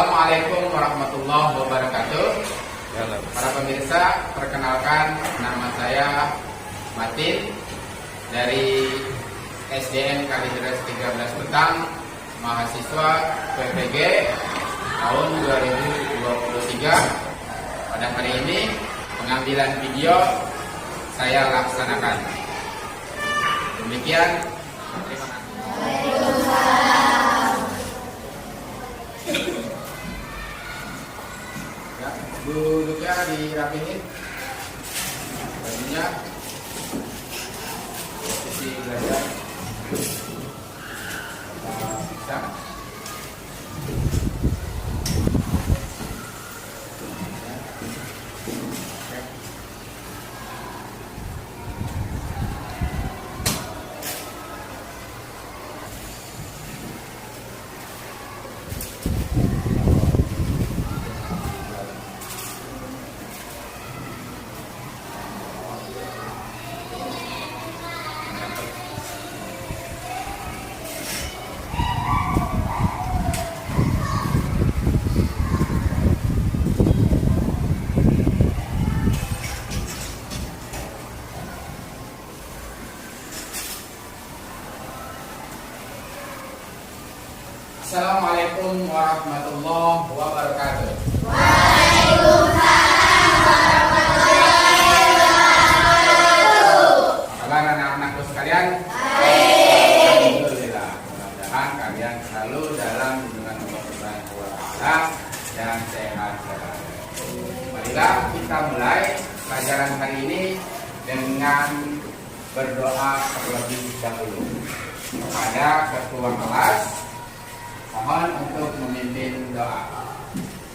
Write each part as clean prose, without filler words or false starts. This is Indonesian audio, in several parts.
Assalamualaikum warahmatullahi wabarakatuh. Para pemirsa, perkenalkan nama saya Matin dari SDN Kalideres 13 Betang, mahasiswa PPG tahun 2023. Pada hari ini pengambilan video saya laksanakan. Demikian. Terima kasih. Duduknya dirapihin, bajunya, posisi belajar, bisa. Assalamualaikum warahmatullahi wabarakatuh. Waalaikumsalam warahmatullahi wabarakatuh. Apa kabar anak-anakku sekalian? Baik. Alhamdulillah. Mudah-mudahan kalian selalu dalam lindungan Allah Subhanahu wa Ta'ala dan sehat selalu. Marilah kita mulai pelajaran hari ini dengan berdoa terlebih dahulu kepada ketua kelas. Mohon untuk memimpin doa.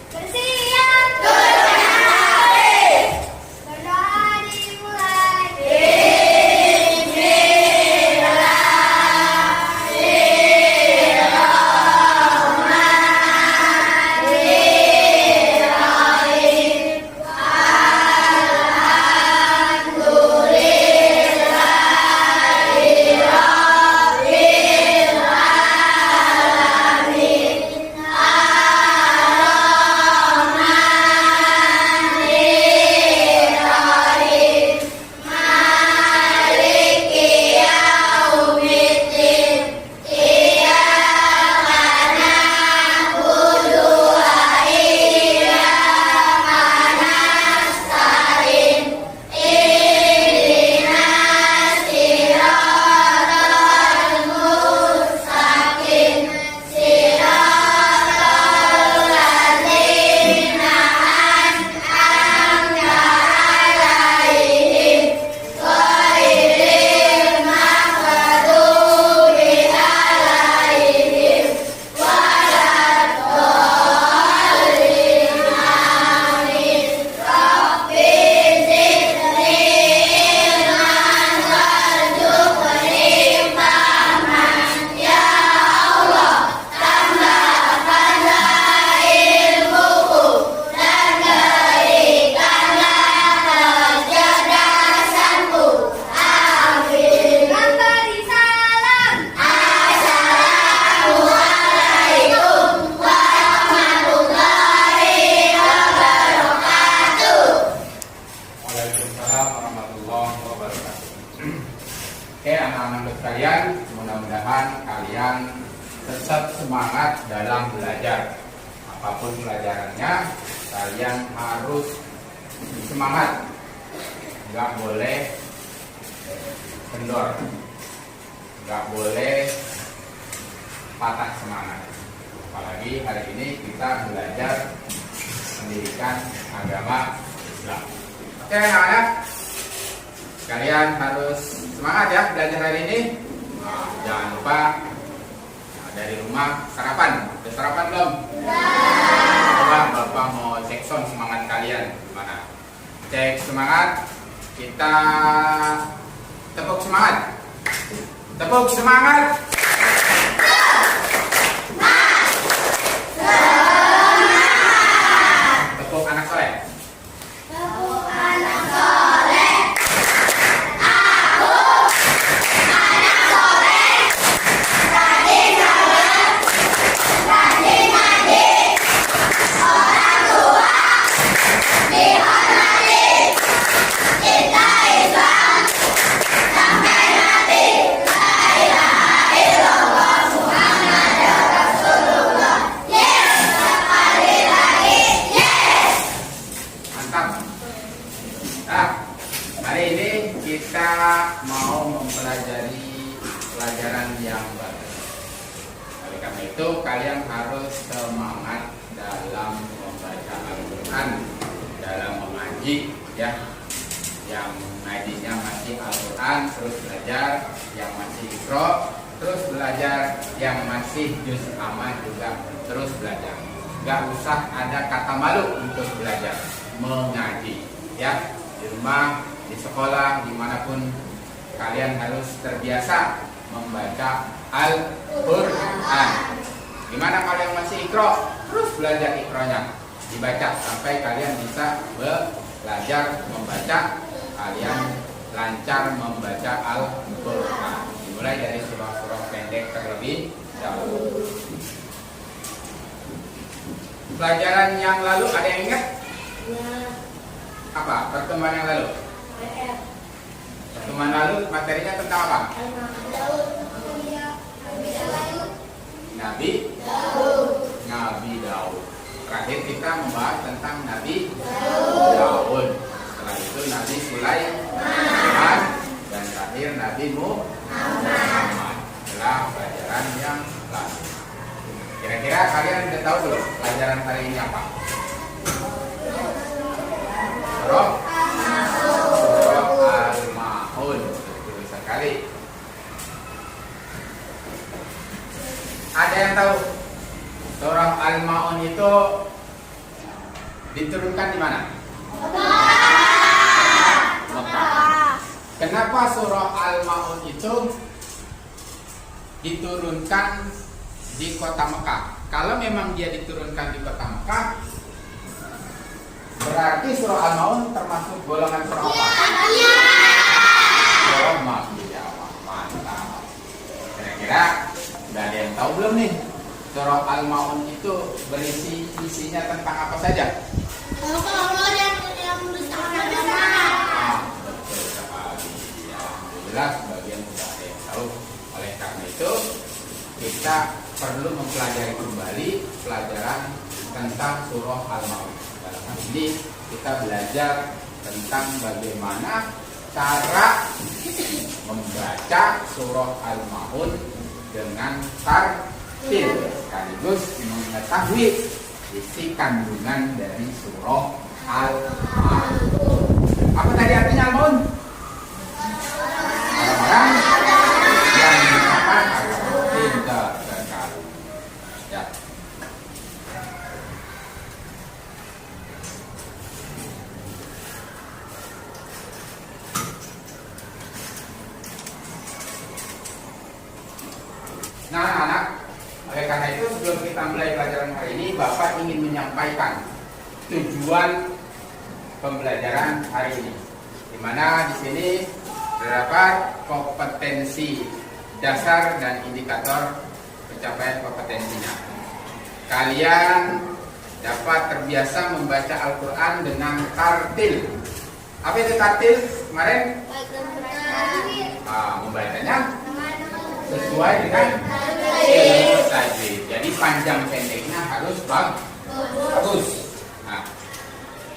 Bersiap berhari. Berdoa dimulai. Oke, anak-anak sekalian, mudah-mudahan kalian tetap semangat dalam belajar. Apapun pelajarannya, kalian harus semangat. Nggak boleh kendor, nggak boleh patah semangat. Apalagi hari ini kita belajar pendidikan agama Islam. Oke, anak-anak, kalian harus semangat ya belajar hari ini. Jangan lupa dari rumah sarapan. Udah sarapan belum? Coba Bapak mau cek sound semangat kalian gimana? Cek semangat. Kita tepuk semangat. Tepuk semangat. Tepuk anak soleh. Tepuk anak soleh. Aku anak soleh. Rajin sabar. Rajin ngaji. ngaji ya, yang ngajinya masih Al-Quran terus belajar, yang masih Iqra terus belajar, yang masih juz amma juga terus belajar. Gak usah ada kata malu untuk belajar mengaji ya, di rumah, di sekolah, dimanapun kalian harus terbiasa membaca Al-Quran. Gimana kalau yang masih Iqra, terus belajar Iqranya dibaca sampai kalian bisa belajar membaca, kalian lancar membaca Al-Quran. Dimulai dari surah-surah pendek terlebih dahulu. Pelajaran yang lalu ada yang ingat? Apa? Pertemuan yang lalu? Pertemuan lalu materinya tentang apa? Nabi Daud. Terakhir kita membahas tentang Nabi Daud. Setelah itu Nabi Sulaiman dan terakhir Nabi Muhammad. Adalah pelajaran yang lalu. Kira-kira kalian sudah tahu belum pelajaran hari ini apa? Surah Al-Ma'un. Betul sekali. Ada yang tahu surah Al-Ma'un itu diturunkan di mana? Mekah. Kenapa surah Al-Ma'un itu diturunkan di kota Mekah? Kalau memang dia diturunkan di kota Mekah, berarti surah Al-Ma'un termasuk golongan surah apa? Surah Makkiyah. Mantap. Kira-kira udah ada yang tahu belum nih? Surah Al-Ma'un itu isinya tentang apa saja? Betul sekali. Ya, jelas bagian sudah ada yang tahu. Oleh karena itu kita perlu mempelajari kembali pelajaran tentang surah Al-Ma'un. Dalam hal ini kita belajar tentang bagaimana cara membaca surah Al-Ma'un dengan tartil, sekaligus mengetahui isi kandungan dari surah Al-Ma'un. Apa tadi artinya Al-Ma'un? Orang-orang yang mengatakan tidak sekali. Ya. Nah, anak-anak, oleh karena itu sebelum kita mulai pelajaran hari ini, Bapak ingin menyampaikan tujuan pembelajaran hari ini, di mana di sini terdapat kompetensi dasar dan indikator pencapaian kompetensinya. Kalian dapat terbiasa membaca Al-Quran dengan tartil. Apa itu tartil kemarin? Membacanya sesuai dengan ilmu tajwid. Jadi panjang pendeknya harus bagus. Nah,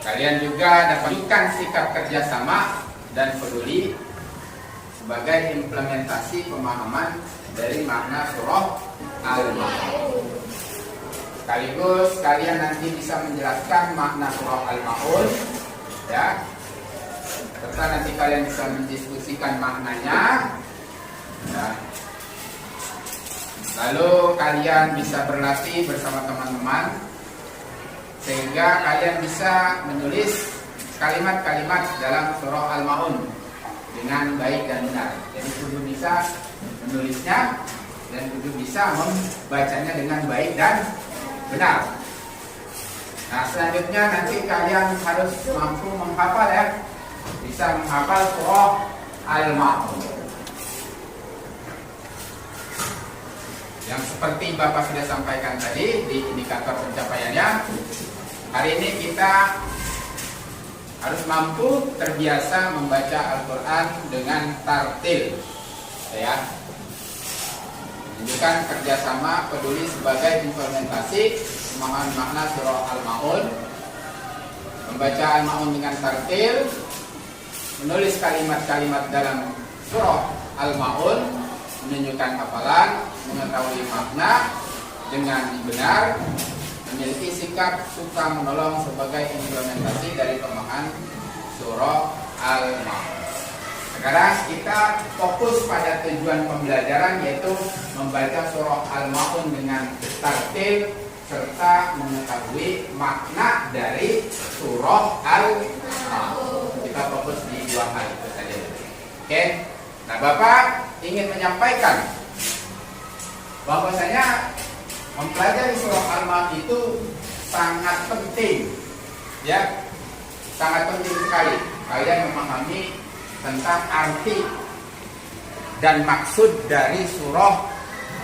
kalian juga dapat tunjukkan sikap kerjasama dan peduli sebagai implementasi pemahaman dari makna surah Al-Ma'un. Sekaligus kalian nanti bisa menjelaskan makna surah Al-Ma'un, ya. Serta nanti kalian bisa mendiskusikan maknanya. Ya. Lalu kalian bisa berlatih bersama teman-teman sehingga kalian bisa menulis kalimat-kalimat dalam surah Al-Ma'un dengan baik dan benar. Jadi kudu bisa menulisnya dan kudu bisa membacanya dengan baik dan benar. Nah, selanjutnya nanti kalian harus mampu menghafal, ya. Bisa menghafal surah Al-Ma'un. Yang seperti Bapak sudah sampaikan tadi di indikator pencapaiannya, hari ini kita harus mampu terbiasa membaca Al-Quran dengan tartil, ya. Menunjukkan kerjasama peduli sebagai implementasi pemahaman makna surah Al-Ma'un, membaca Al-Ma'un dengan tartil, menulis kalimat-kalimat dalam surah Al-Ma'un, menunjukkan hafalan, mengetahui makna dengan benar, memiliki sikap suka menolong sebagai implementasi dari pemahaman surah Al-Ma'un. Sekarang kita fokus pada tujuan pembelajaran, yaitu membaca surah Al-Ma'un dengan tertil serta mengetahui makna dari surah Al-Ma'un. Kita fokus di dua hal itu saja. Oke. Nah, Bapak ingin menyampaikan bahwasanya mempelajari surah Al-Ma'un itu sangat penting, ya, sangat penting sekali kalian memahami tentang arti dan maksud dari surah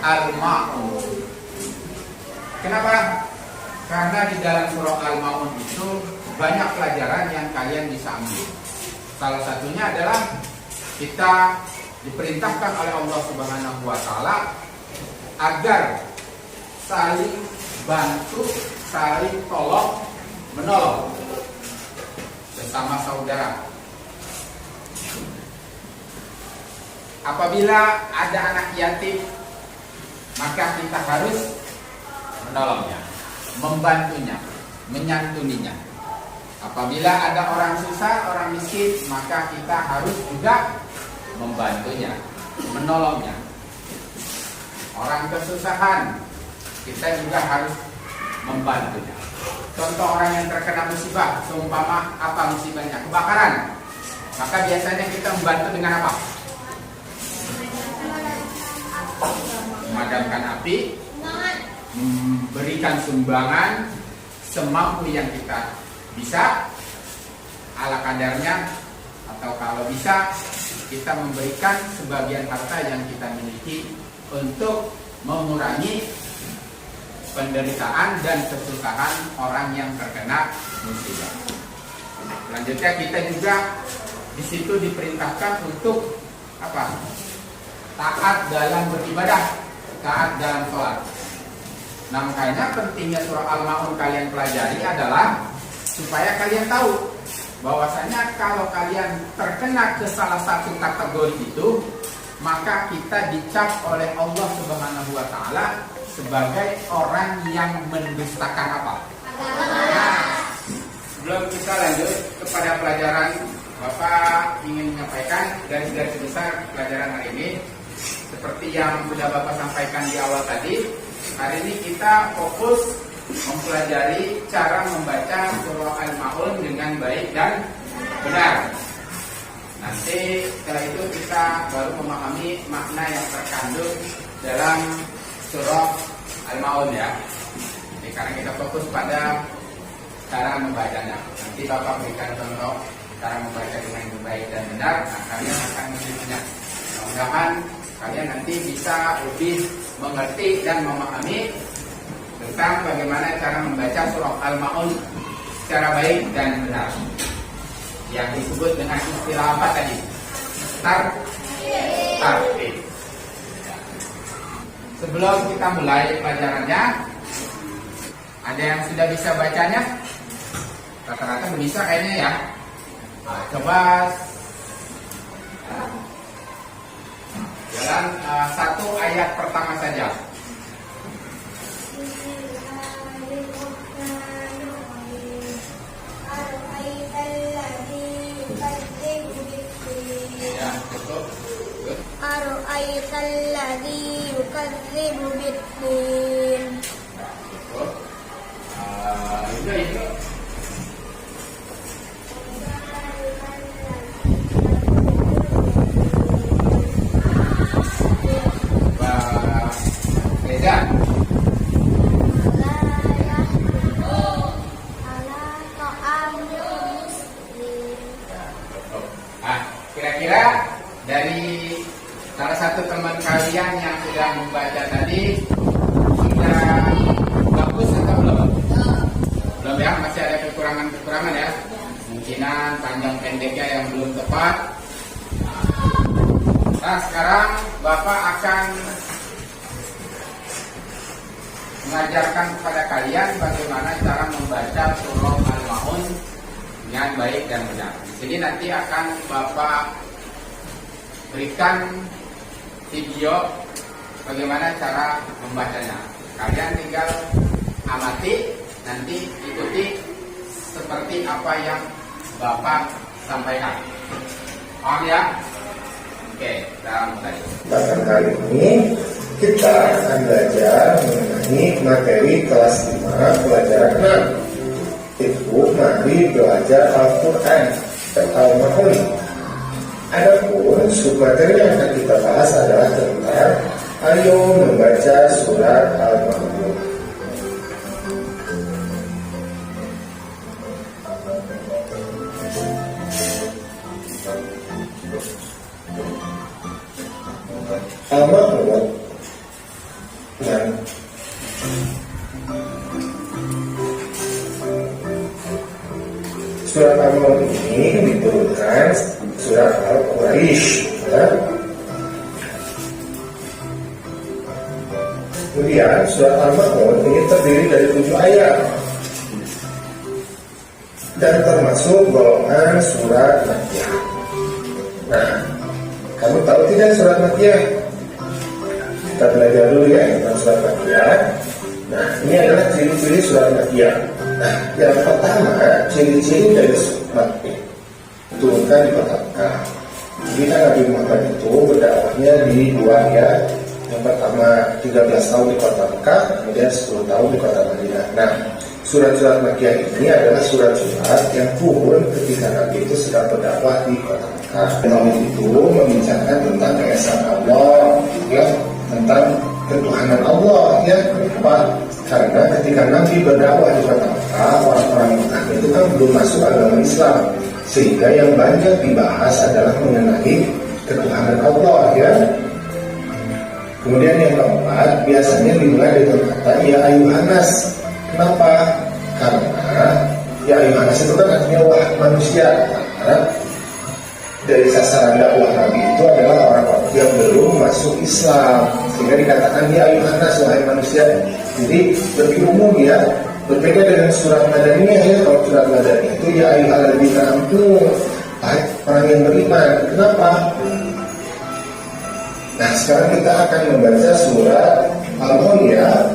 Al-Ma'un. Kenapa? Karena di dalam surah Al-Ma'un itu banyak pelajaran yang kalian bisa ambil. Salah satunya adalah kita diperintahkan oleh Allah Subhanahu wa taala agar saling bantu, saling tolong menolong sesama saudara. Apabila ada anak yatim, maka kita harus menolongnya, membantunya, menyantuninya. Apabila ada orang susah, orang miskin, maka kita harus juga membantunya, menolongnya. Orang kesusahan, kita juga harus membantunya. Contoh orang yang terkena musibah, seumpama apa musibahnya? Kebakaran. Maka biasanya kita membantu dengan apa? Memadamkan api, memberikan sumbangan semampu yang kita bisa, ala kadarnya, atau kalau bisa kita memberikan sebagian harta yang kita miliki untuk mengurangi penderitaan dan kesusahan orang yang terkena musibah. Selanjutnya kita juga di situ diperintahkan untuk apa? Taat dalam beribadah, taat dalam sholat. Nah, makanya pentingnya surah Al-Ma'un kalian pelajari adalah supaya kalian tahu bahwasanya kalau kalian terkena ke salah satu kategori itu, maka kita dicap oleh Allah Subhanahu wa taala sebagai orang yang mendustakan apa? Nah, sebelum kita lanjut kepada pelajaran, Bapak ingin menyampaikan garis-garis besar pelajaran hari ini. Seperti yang sudah Bapak sampaikan di awal tadi, hari ini kita fokus mempelajari cara membaca surah Al-Ma'un dengan baik dan benar. Nanti setelah itu kita baru memahami makna yang terkandung dalam surah Al-Ma'un, ya. Jadi karena kita fokus pada cara membacanya. Nanti Bapak berikan contoh cara membaca dengan baik dan benar. Nah, kalian akan mengikutinya. Mudah-mudahan kalian nanti bisa lebih mengerti dan memahami tentang bagaimana cara membaca surah Al-Ma'un secara baik dan benar, yang disebut dengan istilah apa tadi? Tartil. Sebelum kita mulai pelajarannya, ada yang sudah bisa bacanya? Rata-rata bisa kayaknya, ya. Nah, coba jalan satu ayat pertama saja. Ya, cukup. Ara'aital ladzi yukadzibu bid-din. Cukup. Itu. Beda. Nah, kira-kira dari salah satu teman kalian yang sudah membaca tadi sudah bagus atau belum? Belum, ya, masih ada kekurangan-kekurangan, ya. Mungkinan panjang pendeknya yang belum tepat. Nah, sekarang Bapak akan mengajarkan kepada kalian bagaimana cara membaca surah Al-Ma'un dengan baik dan benar. Di sini nanti akan Bapak berikan video bagaimana cara membacanya. Kalian tinggal amati, nanti ikuti seperti apa yang Bapak sampaikan. Paham ya? Oke, kita mulai. Bahkan kali ini kita akan belajar mengenai materi kelas 5 pelajaran 6. Itu mari belajar Al-Quran atau Al-Mahuli. Adapun submateri yang akan kita bahas adalah tentang ayo membaca surat Al-Mahuli. Al-Mahmud dan surat Al-Mahmud ini diturunkan surat Al-Quraisy ya. Kemudian surat Al-Mahmud ini terdiri dari 7 ayat dan termasuk golongan surat Makkiyah. Nah, kamu tahu tidak surat Makkiyah? Kita belajar dulu ya tentang surat Makkiyah. Nah, ini adalah ciri-ciri surat Makkiyah. Nah, yang pertama, ciri-ciri dari surat Makkiyah turunkan di kota Mekah. Jadi Nabi Muhammad itu berdakwahnya di 2 ya. Yang pertama 13 tahun di kota Mekah, kemudian 10 tahun di kota Madinah. Nah, surat-surat Makkiyah ini adalah surat-surat yang turun ketika Nabi itu sedang berdakwah di kota Mekah. Nabi itu membicarakan tentang keesaan Allah, ya, tentang ketuhanan Allah, ya. Kenapa? Karena ketika Nabi berdakwah di kota Mekah, orang-orang Mekah itu kan belum masuk agama Islam, sehingga yang banyak dibahas adalah mengenai ketuhanan Allah, ya. Kemudian yang keempat, biasanya dimulai dengan kata ya ayuhanas. Kenapa? Karena ya ayuhanas itu kan artinya wah manusia. Karena dari sasaran dakwah Nabi itu adalah orang-orang yang belum masuk Islam, sehingga dikatakan ya ayuhanas wahai manusia. Jadi lebih umum ya, berbeda dengan surat Madaniyah ya. Kalau surat Madaniyah itu ya ayyuhalladzina amanu, orang yang beriman. Kenapa? Nah, sekarang kita akan membaca surat Al-Ghasyiyah.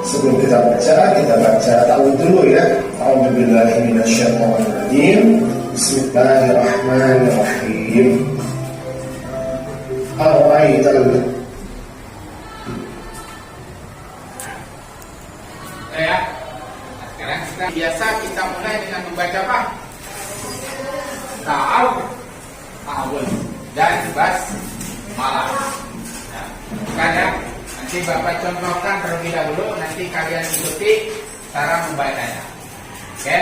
Sebelum kita baca ta'awudz dulu ya. A'udzubillahi minasyaitonirrajim. Bismillahirrahmanirrahim. Ar-ra'aital Ya. Sekarang biasa kita mulai dengan membaca apa? Ta'awudz dan basmalah. Nah, bukan ya. Nanti Bapak contohkan terlebih dahulu, nanti kalian ikuti cara membacanya. Oke?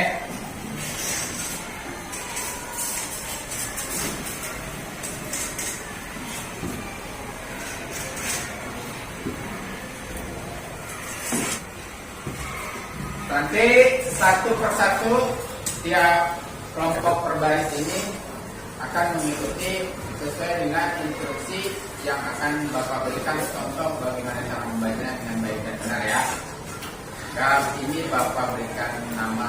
Nanti satu persatu tiap kelompok berbaris ini akan mengikuti sesuai dengan instruksi yang akan Bapak berikan contoh bagaimana cara membacanya dengan baik dan benar ya. Kali ini Bapak berikan nama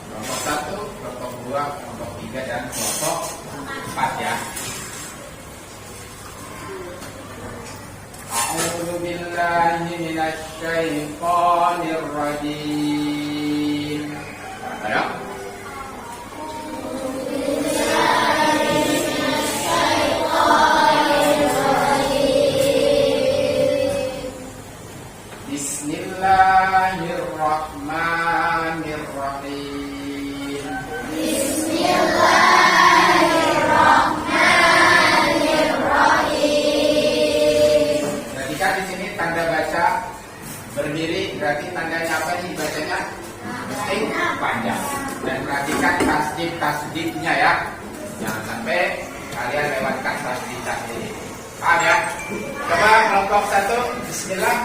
kelompok 1, kelompok 2, kelompok 3 dan kelompok 4 ya. A'udzu billahi minasy syaithanir rajim. Ayo. Bismillahirrahmanirrahim. Bismillahirrahmanirrahim. Perhatikan di sini tanda baca berdiri, berarti tandanya apa nih bacanya? Mesti panjang. Dan perhatikan tasdid-tasdidnya ya. Jangan sampai kalian lewatkan tasdid-tasdid. Paham ya? Coba kelompok 1, bismillah.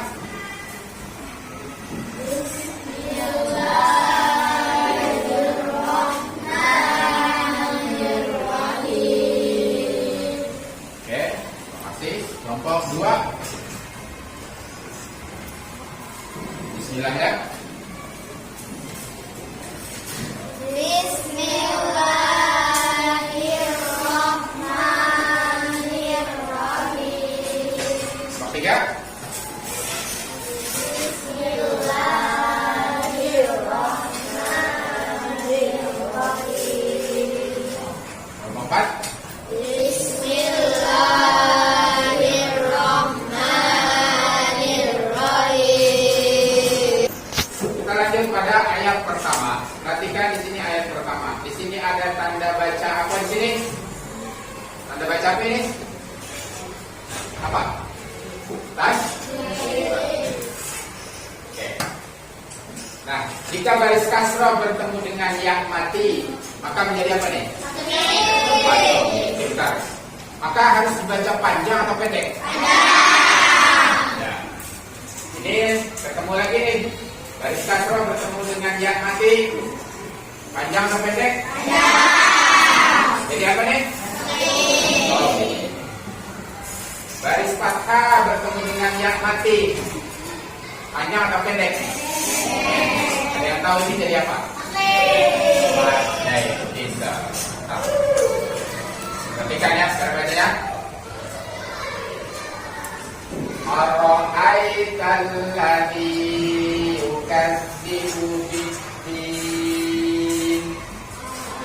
Oke, makasih. Kelompok 2. Bismillah ya. Bismillahirrahmanirrahim. Kelompok 3. pertama. Perhatikan di sini ayat pertama. Di sini ada tanda baca apa di sini? Tanda baca apa ini? Apa? Tas? Oke. Nah, jika baris kasroh bertemu dengan ya mati, maka menjadi apa nih? Mati. Bentar. Maka harus dibaca panjang atau pendek? Panjang. Ini ketemu lagi nih. Baris kasroh bertemu dengan ya mati. Panjang atau pendek? Panjang. Jadi apa nih? Mati. Baris fathah bertemu dengan ya mati. Panjang atau pendek? Ada yang tahu ini jadi apa? Mati. Tidak. Perhatikan ya, sekarang baca ya. Ara'aital ladzi yukadzibu bid-din.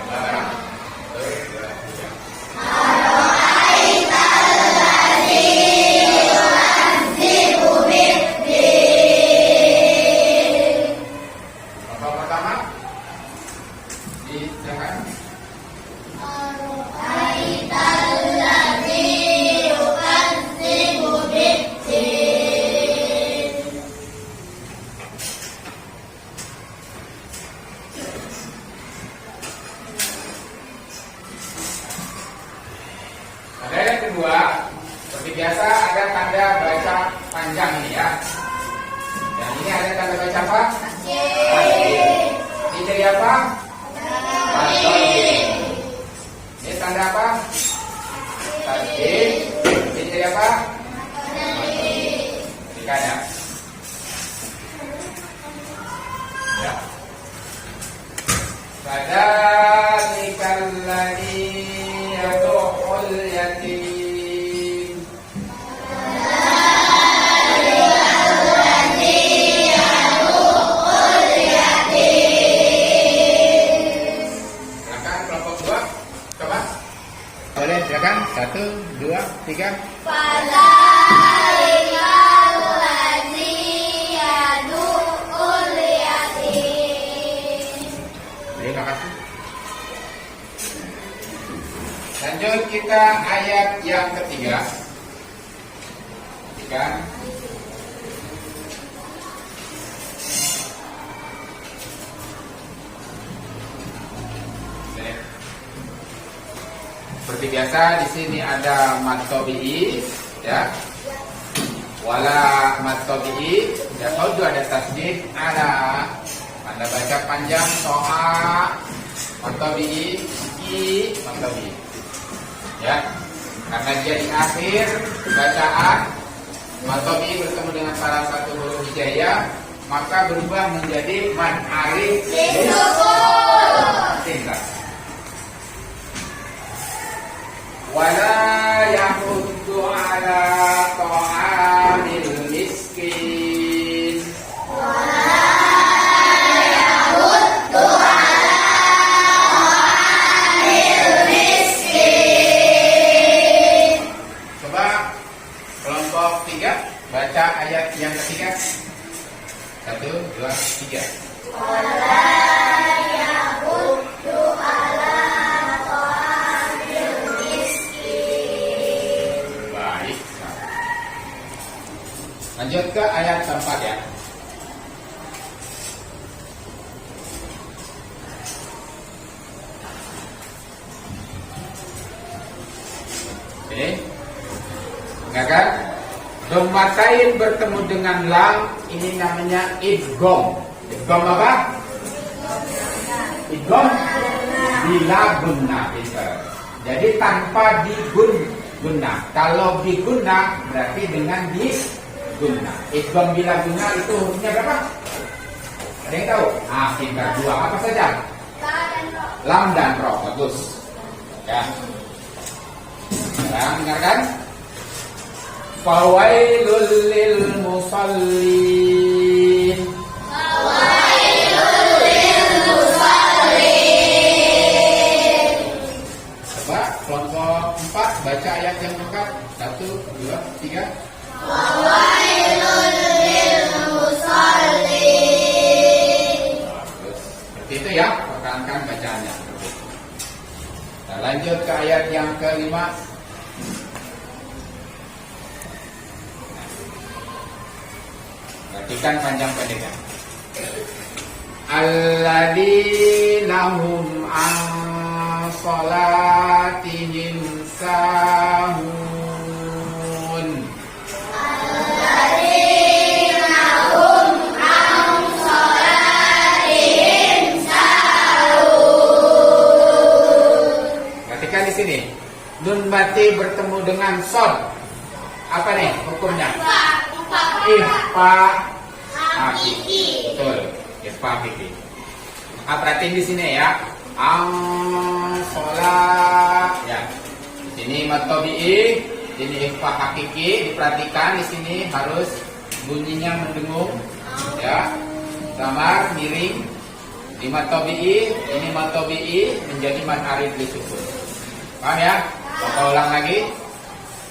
Ara'aital ladzi yukadzibu bid-din. Apa pertama? Silakan. Ara'aital ladzi yukadzibu bid-din. Ada yang kedua, seperti biasa ada tanda baca panjang ini ya. Dan ini ada tanda baca apa? Ini jadi apa? Ini tanda apa? Tasdid. Ini jadi apa? Perhatikan ya. Ya. Fadzalikal ladzi yad'ul yatim. Silakan kelompok 2. Coba. Boleh silakan. 1, 2, 3. Fadzalikal ladzi yad'ul yatim. Terima kasih. Lanjut kita ayat yang ketiga. Perhatikan. Seperti biasa di sini ada mad tabi'i ya. Wala mad tabi'i, ya kalau ada tasdid ala. Anda baca panjang soa mad tabi'i i mad tabi'i. Ya. Karena dia di akhir bacaan mad tabi'i bertemu dengan salah satu huruf hijaiyah, maka berubah menjadi mad alif tinggal. Wala yahuddu ala ta'amil miskin. Coba kelompok 3 baca ayat yang ketiga. 1, 2, 3. Baik. Lanjut ke ayat keempat ya. Oke. Kan? Dommatain bertemu dengan lam, ini namanya idgham. Idgham apa? Idgham bila gunna. Jadi tanpa digunna. Kalau digunna berarti dengan digunna. Idgham bila gunna itu hurufnya berapa? Ada yang tahu? Tinggal 2. Apa saja? Lam dan ro. Bagus. Ya. Sekarang dengarkan. Fawailul lil musallin. Fawailul lil musallin. Coba kelompok 4 baca ayat yang lengkap. 1, 2, 3. Fawailul lil musallin. Bagus. Seperti itu ya, pertahankan bacaannya. Kita lanjut ke ayat yang kelima. Perhatikan panjang pendeknya. Alladzina hum an salatihim sahun. Alladzina hum an salatihim sahun. Perhatikan di sini. Nun mati bertemu dengan sod. Apa nih hukumnya? Ikhfa hakiki. Betul. Ikhfa hakiki. Perhatiin di sini ya. Sholat. Ya. Di sini matobi'i, ini ikhfa hakiki. Diperhatikan di sini harus bunyinya mendengung. Ya. Samar miring. Di matobi'i, ini matobi'i menjadi mad arid li sukun. Paham ya? Bapak ulang lagi.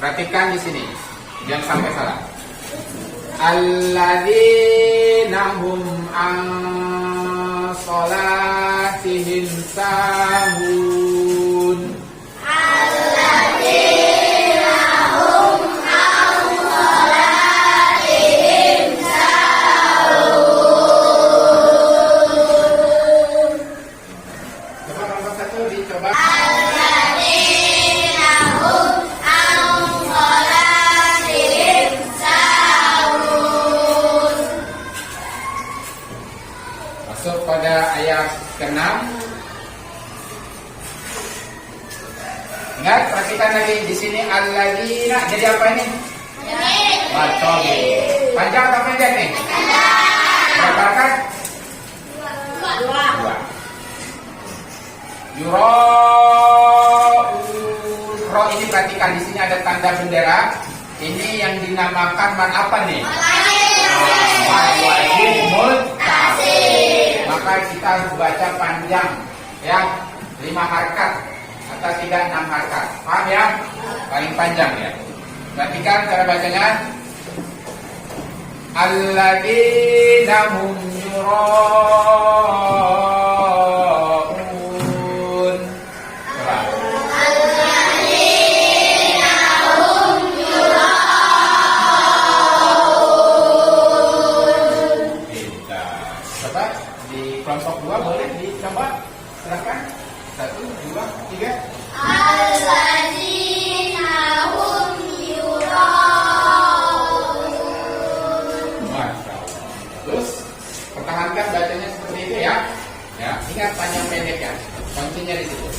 Perhatikan di sini. Jangan sampai salah. Alladzina hum an salatihim sahun. Alladzina hum an salatihim sahun. Coba nomor satu dicoba. Alladzina hum an salatihim sahun. Masuk pada ayat ke-6. Ingat, perhatikan lagi di sini alladzina jadi apa ini? Matobi. Panjang atau pendek nih? Berapa kan? Dua. Yura'un. Ro ini perhatikan di sini ada tanda bendera. Ini yang dinamakan man apa nih? Man wajib muttasil. Maka kita harus baca panjang ya, 5 harakat atau 3-6 harakat. Paham ya? Paling panjang ya. Perhatikan cara bacanya. Alladzina hum yura'un. Coba. Alladzina hum yura'un. Kita coba di kelompok 2 boleh dicoba. Silakan. 1, 2, 3. Alladzina hum yura'un. Masya Allah. Terus pertahankan bacanya seperti itu ya. Ya, ingat panjang pendek ya. Kuncinya di situ.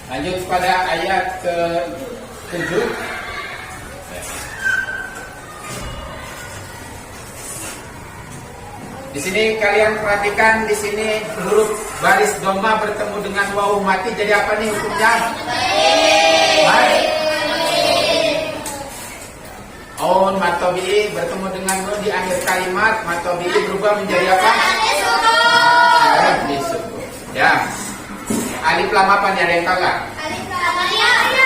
Lanjut pada ayat ke-7. Di sini kalian perhatikan di sini huruf baris doma bertemu dengan wawu mati jadi apa nih hukumnya? Baik. On matobi bertemu dengan nun di akhir kalimat, matobi berubah menjadi apa? Alif disukun. Ya. Alif lam apa nih, ada yang tahu nggak?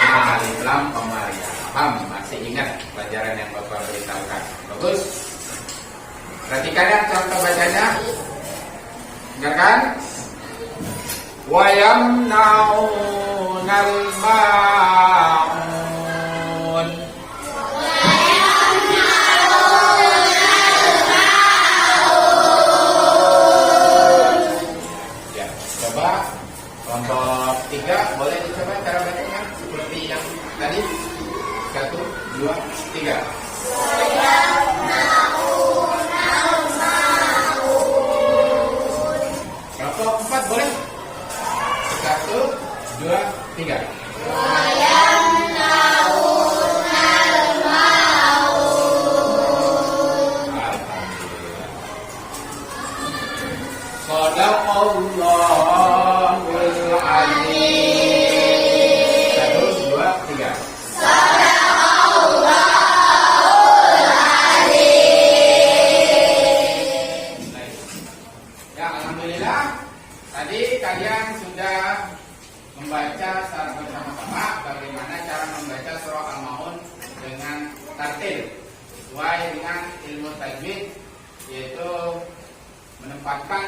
Alif lam pemaria. Paham? Masih ingat pelajaran yang Bapak beritahukan? Bagus. Perhatikan ya contoh bacanya. Dengarkan. Wa yamna'unal ma'un. Ya, coba kelompok 3 boleh dicoba cara bacanya seperti yang tadi. 1, 2, 3. Kelompok 4 boleh? 1, 2, 3. Alhamdulillah. Shadaqallahul azim. 1, 2, 3. Ya, alhamdulillah. Tadi kalian sudah membaca secara bersama-sama bagaimana cara membaca surah Al-Maun dengan tartil sesuai dengan ilmu tajwid, yaitu menempatkan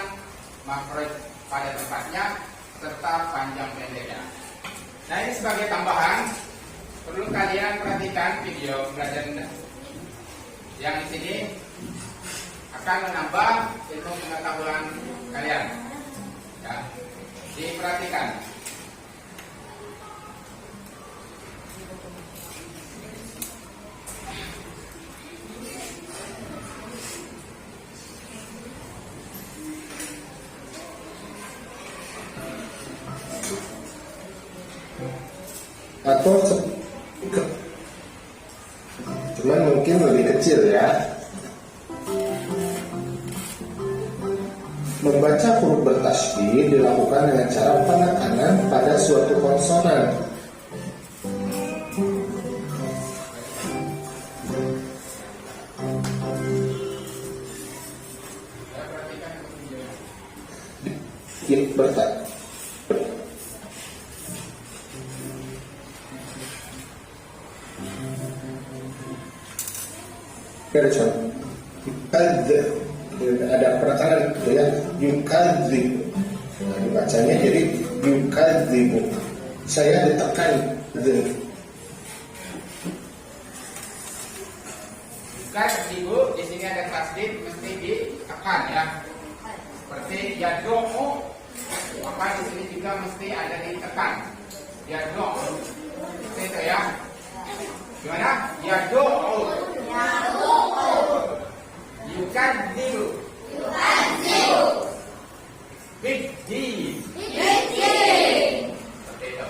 makroj pada tempatnya serta panjang pendeknya. Nah, ini sebagai tambahan perlu kalian perhatikan video pelajaran yang di sini akan menambah ilmu pengetahuan kalian. Ya, diperhatikan. Atau cuman mungkin lebih kecil ya. Membaca huruf bertasydid dilakukan dengan cara penekanan pada suatu konsonan. Ada contoh, ada penekanan gitu ya, yukadzibu. Nah, dibacanya jadi yukadzibu. Saya ditekan Yukadzibu di sini ada tasdid mesti ditekan ya. Seperti yado'u, maka di sini juga mesti ada ditekan. Yado'u, seperti itu ya. Gimana? Yado'u. Yukadzibu. Biddi. Seperti itu.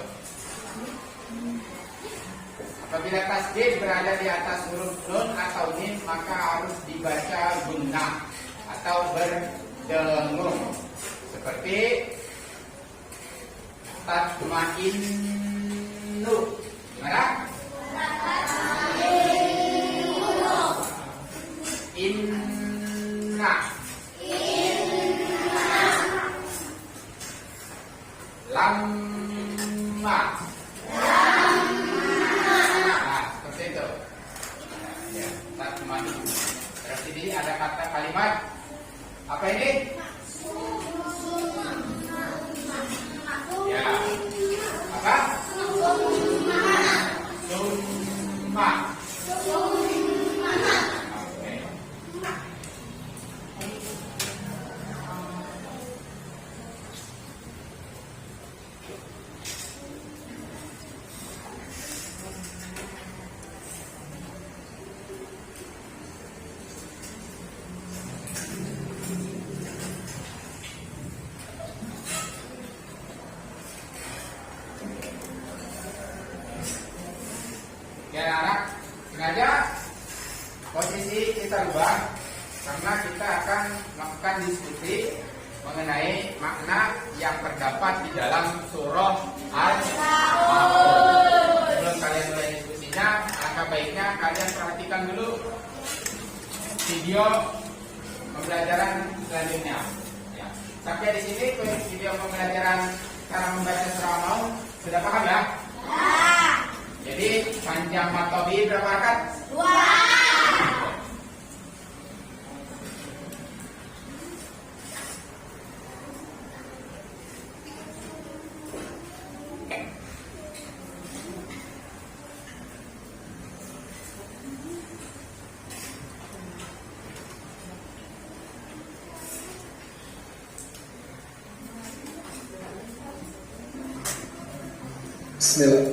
Apabila tasdid berada di atas huruf nun atau mim, maka harus dibaca gunnah atau berdengung. Seperti tatma'innu. Gimana? Inna. Lamma. Nah, seperti itu. Ya, tatma'in. Terus ini ada kata kalimat apa ini? Ya. Apa? Summa. Ya anak, sengaja posisi kita rubah karena kita akan melakukan diskusi mengenai makna yang terdapat di dalam surah Al-Maun. Sebelum kalian mulai diskusinya, alangkah baiknya kalian perhatikan dulu video pembelajaran selanjutnya. Ya. Sampai di sini video pembelajaran cara membaca surah Al-Maun sudah paham ya? Jadi panjang matobi berapa rakaat? 2. Bismillah.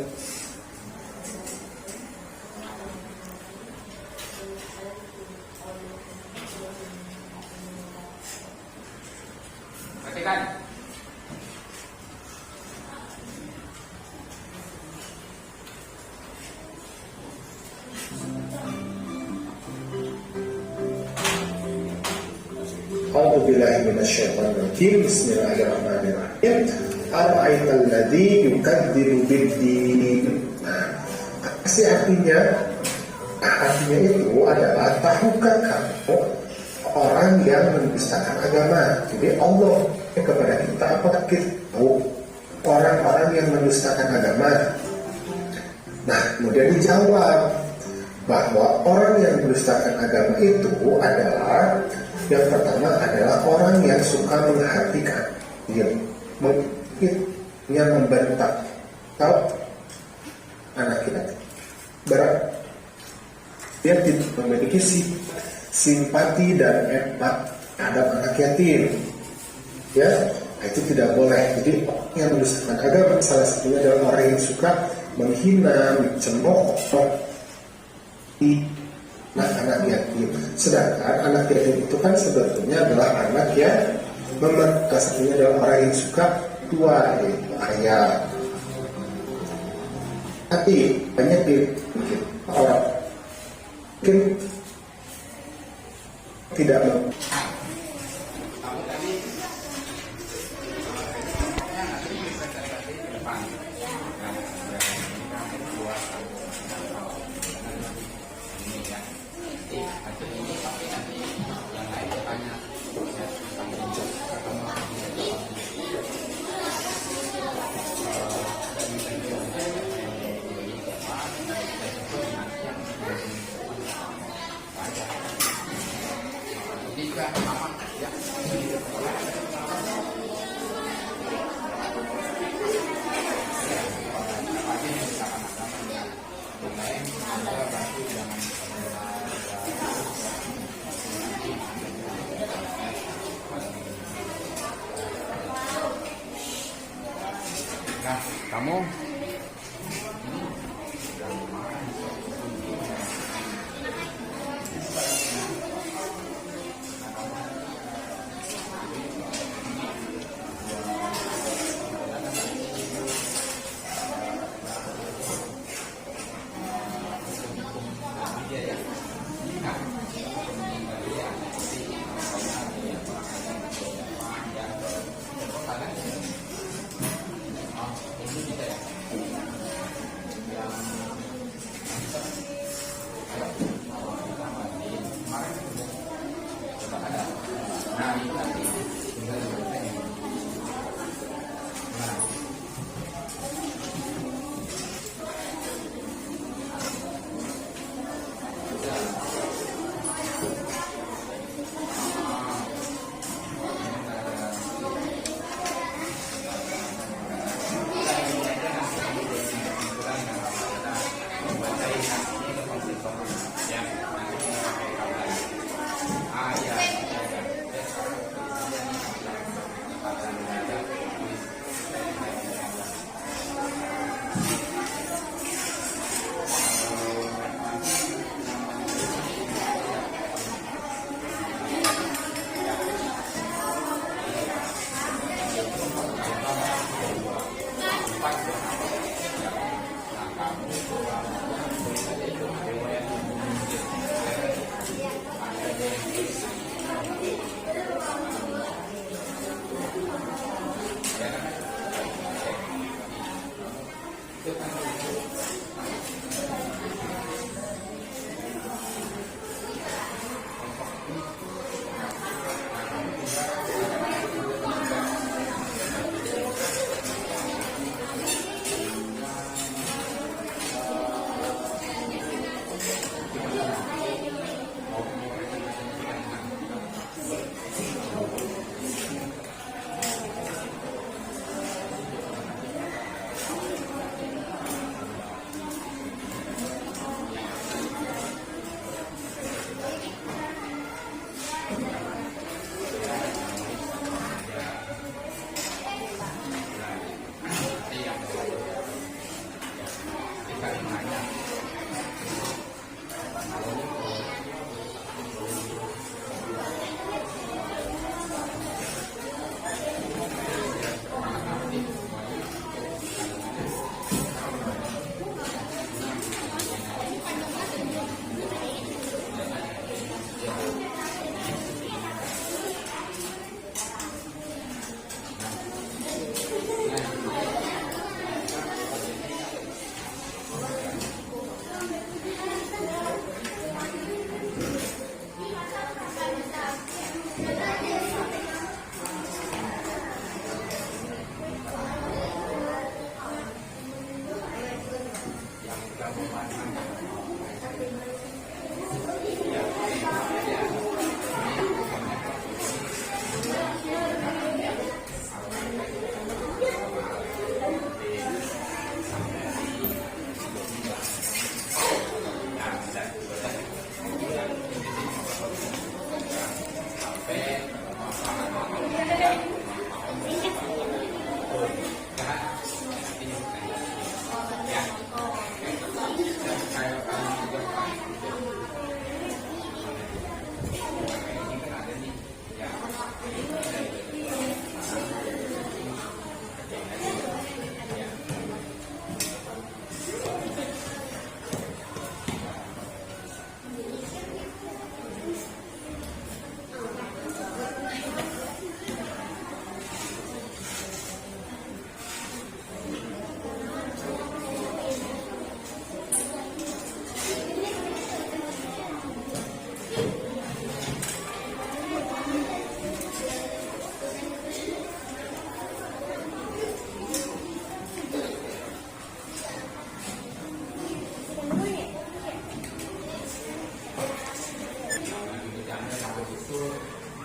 Perhatikan. A'udzubillahi minasyaitonir rajim. Bismillahirrahmanirrahim. Ara'aital ladzi yukadzibu bid-din. Nah, apa sih artinya? Artinya itu adalah tahukah kamu orang yang mendustakan agama? Jadi Allah kepada kita apa kita tahu orang-orang yang mendustakan agama? Nah, kemudian dijawab bahwa orang yang mendustakan agama itu adalah Yang pertama adalah orang yang suka menghatikan, yang membentak. Tahu anak kita berat, dia tidak memiliki simpati dan empat terhadap anak yatim, ya itu tidak boleh. Jadi yang mendustakan agama salah satunya adalah orang yang suka menghina, mencemooh anak yatim. Sedangkan anak yatim itu kan sebetulnya adalah anak yang satunya adalah orang yang suka tua, yaitu ayah. Tapi banyak mungkin orang mungkin tidak Nah, kamu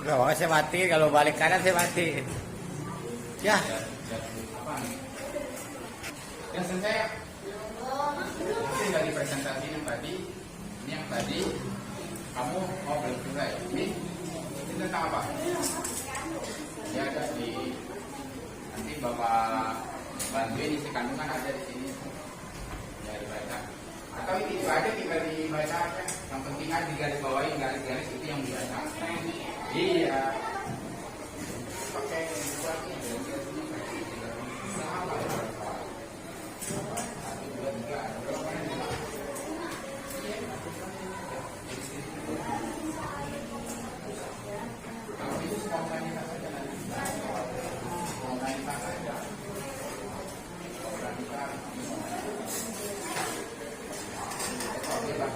Loh, saya mati, kalau balik kanan saya mati. Ya. Yang selesai hasil dari presentasi yang tadi, ini yang tadi kamu mau belum selesai. Ini tentang apa? Ya ada di nanti bapak bantuin isi kandungan ada di sini. Ya dibaca. Atau itu aja tinggal dibaca aja. Yang penting aja digaris bawahi garis-garis itu yang dibaca. Iya. Pakai buatnya sama ya. Satu, dua, tiga. Kalau itu spontanitas saja nanti. Spontanitas saja. Spontanitas. Oke lah.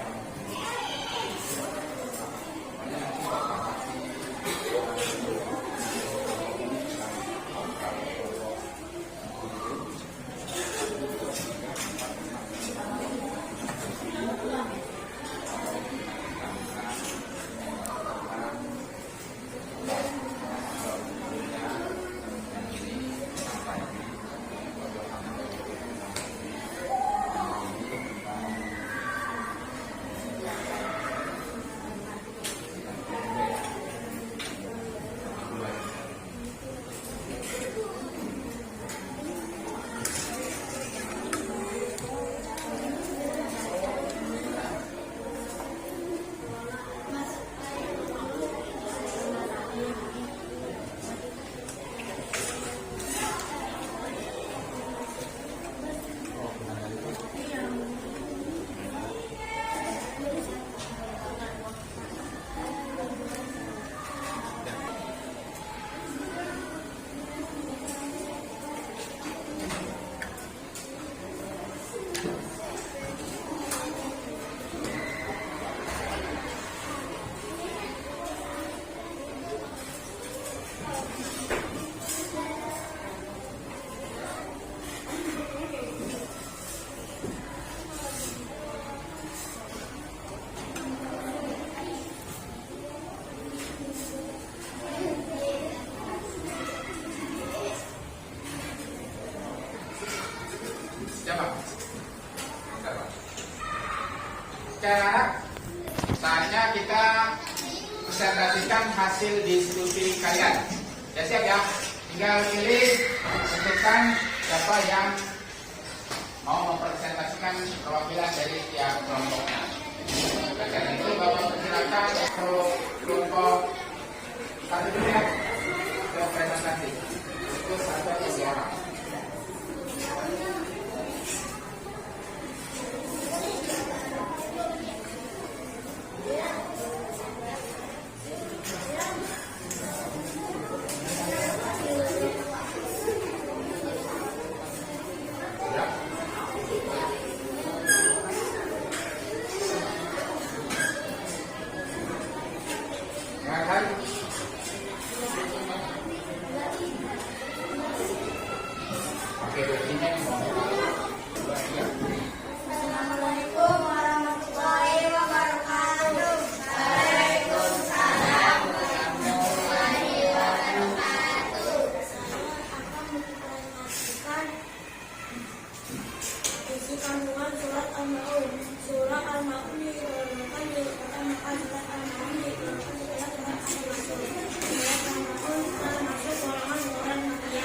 Sekarang saatnya kita presentasikan hasil diskusi kalian. Ya siap ya? Tinggal pilih, tentukan siapa yang mau mempresentasikan perwakilan dari setiap kelompoknya. Karena itu Bapak persilakan untuk kelompok satu dulu ya, untuk presentasi. Itu satu atau dua orang. Assalamualaikum warahmatullahi wabarakatuh. Waalaikumsalam warahmatullahi wabarakatuh. Akan mempresentasikan isi kandungan surat Al-Maun. Surat Al-Maun dikeluarkan di pertamakan surat Al-Maun dikeluarkan setelah surat Al-Masud. Surat Al-Maun termasuk golongan surat Makkiyah.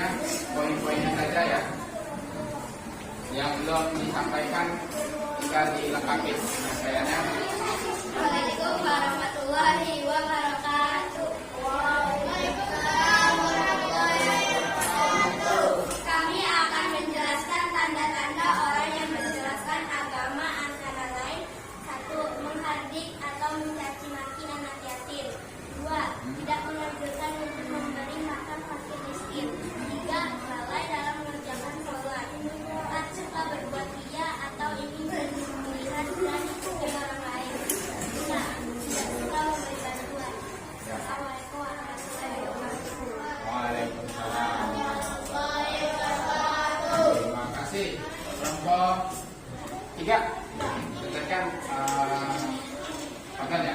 hanya poin-poinnya saja ya. Yang belum disampaikan tinggal dilengkapi penyampaiannya. Assalamualaikum warahmatullahi wabarakatuh. Waalaikumsalam warahmatullahi wabarakatuh. Kami akan menjelaskan tanda-tanda orang yang menjelaskan agama antara lain: 1. Menghardik atau mencaci maki anak yatim. 2. Tidak menganjurkan untuk memberi makan fakir miskin. 3. Lalai dalam mengerjakan sholat. 4. Suka berbuat ria atau ingin melihat dan ikuti orang lain. 5. Tidak suka memberi bantuan. Assalamualaikum warahmatullahi wabarakatuh. Waalaikumsalam warahmatullahi wabarakatuh. Terima kasih. Kelompok 3. Dengarkan pandan ya.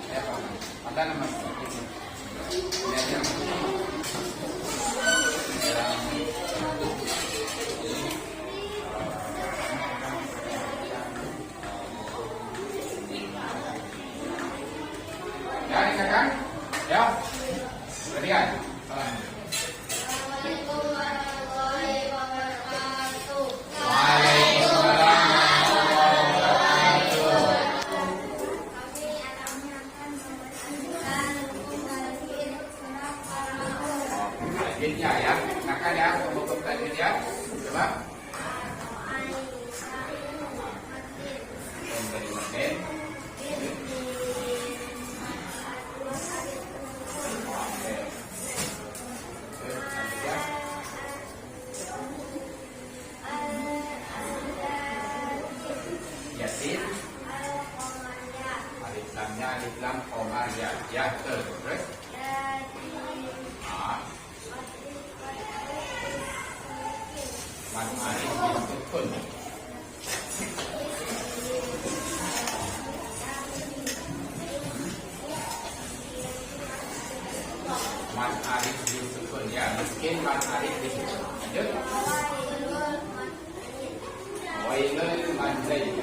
Ya pandan. Pandan nama belajar. Ya, dengarkan. Ya. Perhatikan. Assalamualaikum warahmatullahi wabarakatuh. Waalaikumsalam warahmatullahi wabarakatuh. Kami akan menyampaikan hukum tajwid surat Al-Maun. Tajwidnya ya, silakan ya untuk tajwid ya. Coba. Dari Martin. Yasin. Alif lamnya alif lam koma ya ya terus. Man alif bin sukun. Man alif bin sukun ya miskin man alif bin sukun. Lanjut. Wailul man zaid.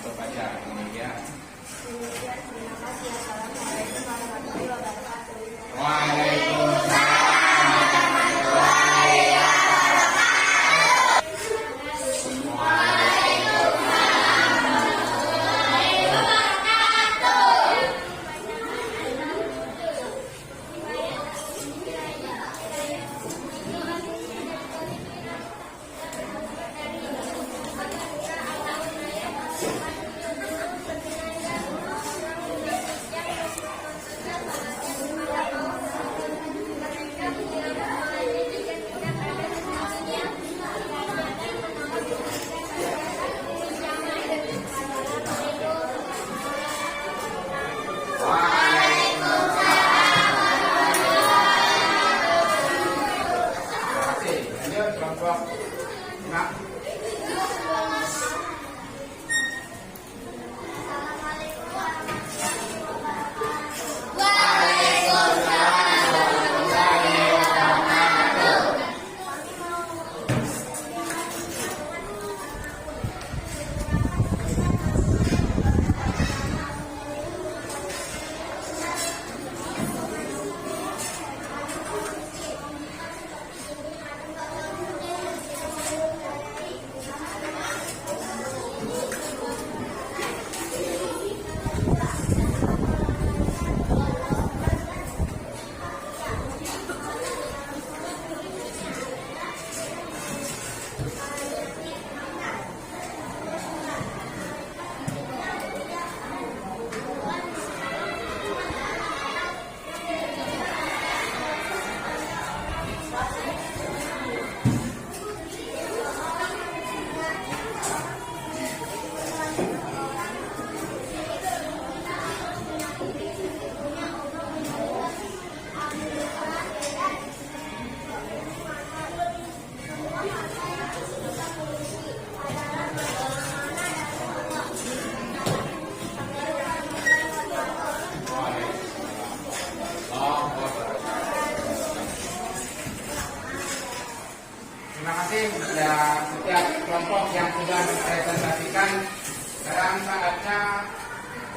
Cukup aja demikian. Terima kasih. Assalamualaikum warahmatullahi wabarakatuh. Waalaikumsalam warahmatullahi kelompok 5. sudah mempresentasikan, sekarang saatnya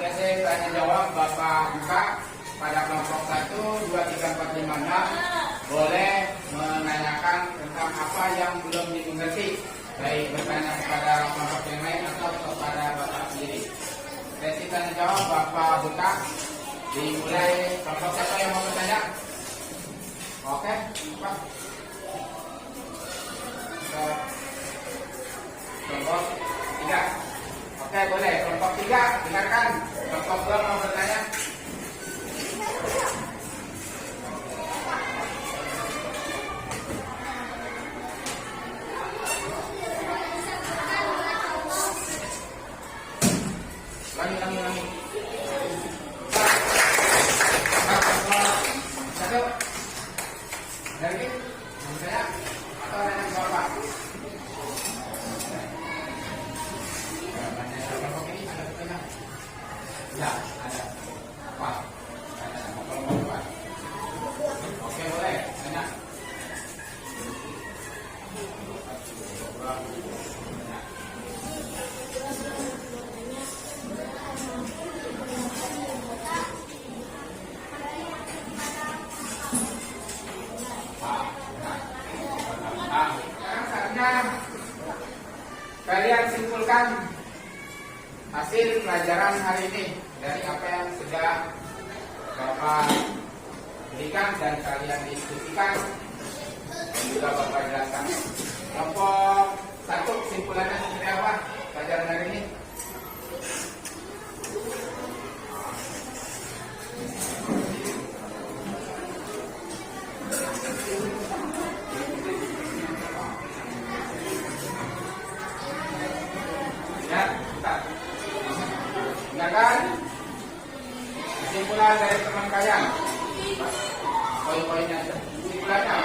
sesi tanya jawab Bapak buka pada kelompok 1, 2, 3, 4, 5, 6. Boleh menanyakan tentang apa yang belum dimengerti, baik bertanya kepada kelompok yang lain atau kepada Bapak sendiri. Sesi tanya jawab Bapak buka dimulai. Kelompok siapa yang mau bertanya? Oke, Pak. Kelompok 3. Oke, boleh. Kelompok 3, dengarkan. Kelompok 2 mau bertanya. Ulangi. Satu. Lagi? Saya atau ada yang bapak? Kelompok ini ada bertanya? Ya, ada. Apa? Ada kelompok 2. Oke, boleh. Tanya. Kalian simpulkan hasil pelajaran hari ini dari apa yang sudah Bapak berikan dan kalian diskusikan dan juga Bapak jelaskan. Kelompok 1, kesimpulannya seperti apa pelajaran hari ini? Dengarkan kesimpulan dari teman kalian. Poin-poinnya, kesimpulannya.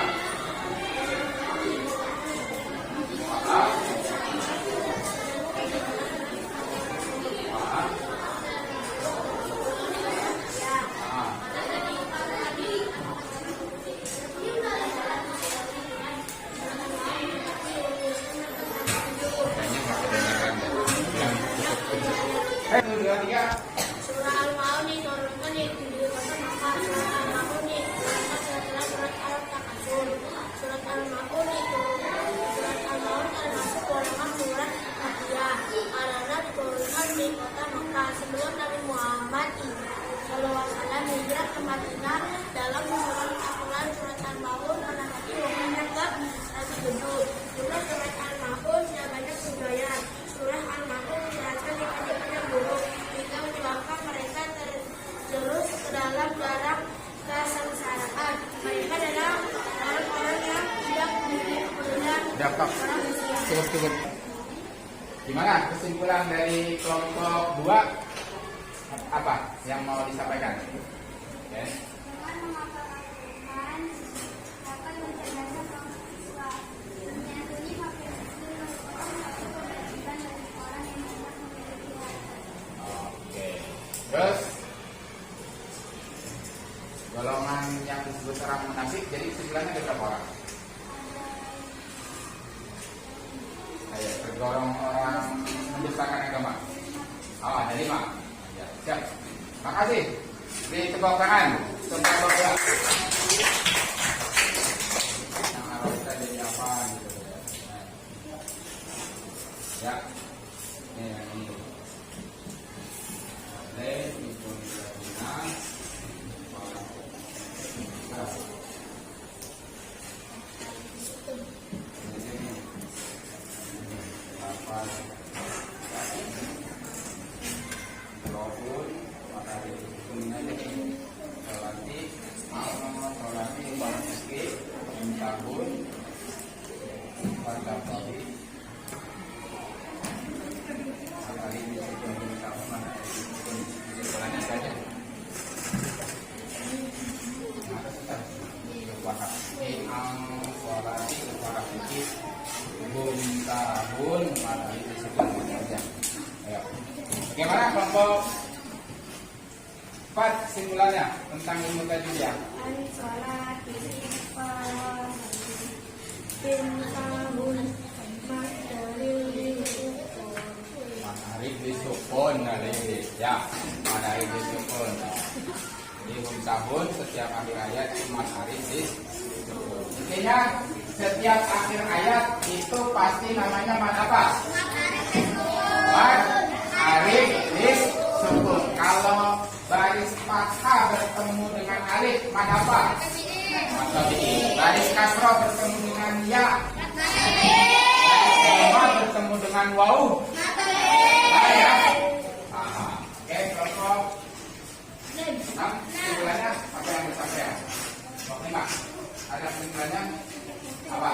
Surah Al-Maun diturunkan di kota Makkah. Surat Al-Maun diturunkan setelah surat Al-Takasur. Surat Al-Maun diturunkan. Surat Al-Maun termasuk golongan surat Makkiyah karena diturunkan di kota Makkah sebelum Nabi Muhammad SAW hijrah ke Madinah. Dalam surat Al-Quran, surat Al-Maun menangani hubungan ke Nabi Gedud. Juga surat Al-Maun tidak banyak budaya. Surah Al-Maun menjelaskan ibadah buruk hingga menyebabkan mereka terjerus ke dalam jurang kesengsaraan. Mereka adalah orang-orang yang tidak memiliki kepedulian orang usia. Cukup. Gimana kesimpulan dari kelompok 2? Apa yang mau disampaikan? Okay. Dengan memaparkan dapat mencerdaskan kaum siswa, menyadari makin kewajiban dari orang yang hendak memiliki harta. Oke. Terus golongan yang disebut orang munafik, jadi kesimpulannya ada berapa orang? Ayo, tergolong orang mendustakan agama. Ada 5. Ya, siap. Makasih. Beri tepuk tangan untuk kelompok 2. Yang harus kita jadi apa gitu ya. Ini yang ini. Itu Bagaimana kelompok 4 kesimpulannya tentang ilmu tajwid? Al-Salat, Bin Sabun, Madalil, sukun, nah ini ya, ada ini sukun. Jadi sabun setiap akhir ayat cuma hari di sukun. Intinya setiap akhir ayat itu pasti namanya mad apa? Mad alif lis sukun. Kalau baris fathah bertemu dengan alif, mad apa? Mad tabi'i. Baris kasroh bertemu dengan ya. Baris bertemu dengan waw. Ya. Oke, kelompok 6 kesimpulannya apa yang disampaikan? Kelompok 5 ada kesimpulannya apa?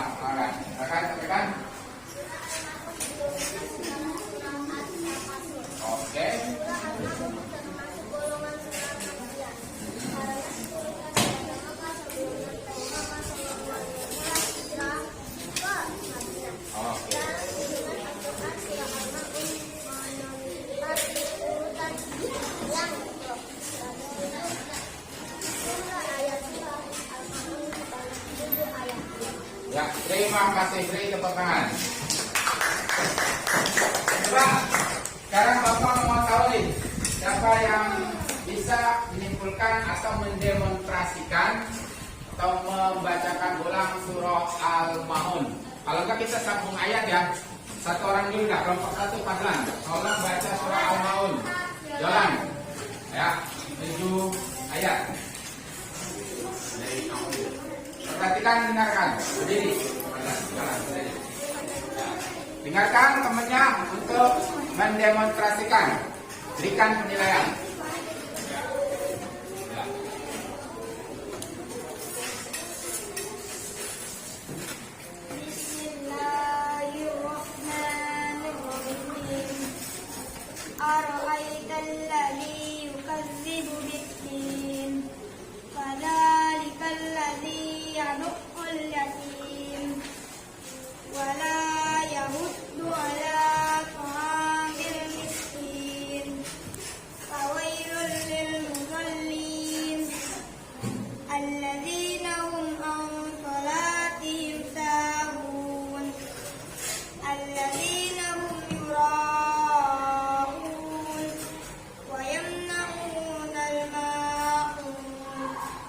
Sampaikan. Oke. Ya, terima kasih. Beri tepuk tangan. Coba, sekarang Bapak mau tahu nih, siapa yang bisa menyimpulkan atau mendemonstrasikan atau membacakan ulang surah Al-Maun. Kalau enggak kita sambung ayat ya. Satu orang dulu dah, kelompok 1 Fadlan. Tolong baca surah Al-Maun. Jalan. Ya, 7 ayat. Perhatikan, dengarkan. Berdiri. Jalan, berdiri. Ya. Dengarkan temannya untuk mendemonstrasikan. Berikan penilaian. Ya. Ya. Bismillahirrahmanirrahim. Ara'aital ladzi yukazzibu bid-din. Fadzalikal ladzi yad'ul yatim. Wala yahuddu ala ta'amil miskin. Fawailul lil musallin. Alladzina hum an salatihim sahun. Alladzina hum yura'un wa yamna'unal ma'un.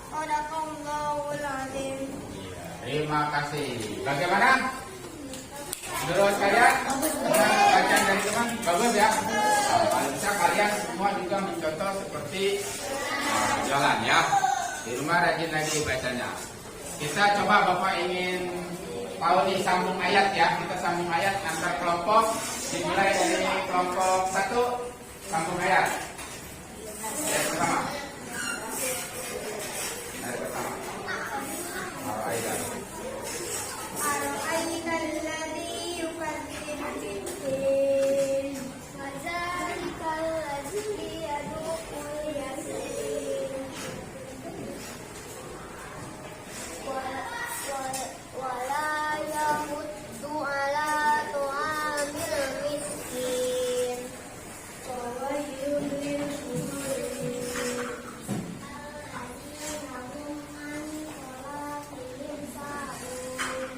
Shadaqallahul azim. Terima kasih. Bagaimana? Menurut kalian? Bacaan dari teman bagus ya? Kalau bisa kalian semua juga mencontoh seperti jalan ya. Di rumah rajin lagi bacanya. Kita coba Bapak ingin tahu nih sambung ayat ya. Kita sambung ayat antar kelompok. Dimulai dari kelompok 1 sambung ayat. Ayat pertama. Ayat pertama. Ayat. Ara'aital ladzi yukadzibu bid-din. Fadzalikal ladzi yad'ul yatim. Wala yahuddu ala ta'amil miskin. Fawailul lil musallin. Alladzina hum an salatihim sahun.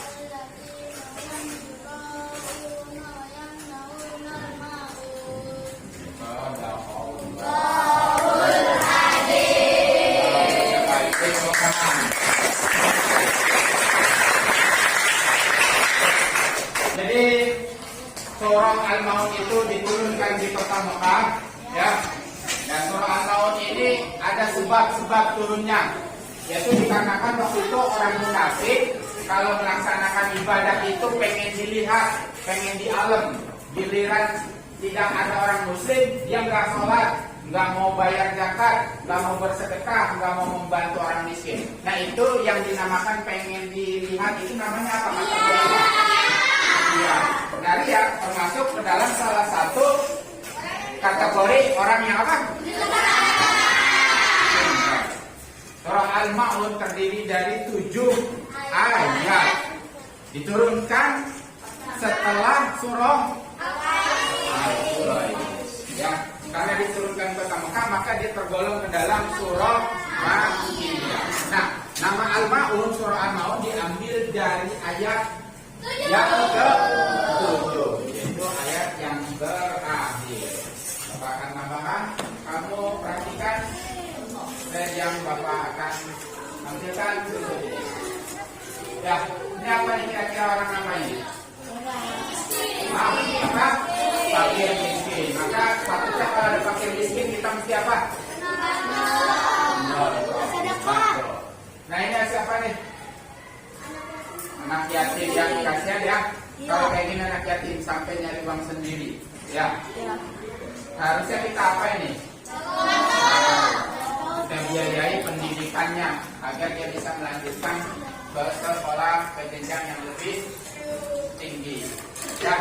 Alladzina hum yura'una wa yamna'unal ma'un. Jadi surah Al-Maun itu diturunkan di kota Mekah ya. Dan surah Al-Maun ini ada sebab-sebab turunnya, yaitu dikarenakan waktu itu orang munafik kalau melaksanakan ibadah itu pengen dilihat, pengen dialem. Giliran tidak ada orang muslim, dia nggak sholat, nggak mau bayar zakat, nggak mau bersedekah, nggak mau membantu orang miskin. Nah itu yang dinamakan pengen dilihat, itu namanya apa? Ya, benar ya, termasuk ke dalam salah satu kategori orang yang apa? Surah Al-Maun terdiri dari 7 ayat, diturunkan setelah surah Al-Quran. Ya, karena diturunkan ke Mekah, maka dia tergolong ke dalam surah Makkiyah. Nah, nama Al-Maun, surah Al-Maun diambil dari ayat yang ke-7, yaitu ayat yang ke Bapak akan tampilkan dulu. Ya, ini apa nih kira-kira orang namanya? Apa? Fakir miskin. Maka patutnya kalau ada fakir miskin kita mesti apa? Nah ini siapa nih? Anak yatim yang kasihan ya. Kalau kayak gini anak yatim sampai nyari uang sendiri, ya. Harusnya kita apa ini? Kita biayai pendidikannya agar dia bisa melanjutkan ke sekolah ke jenjang yang lebih tinggi. Ya.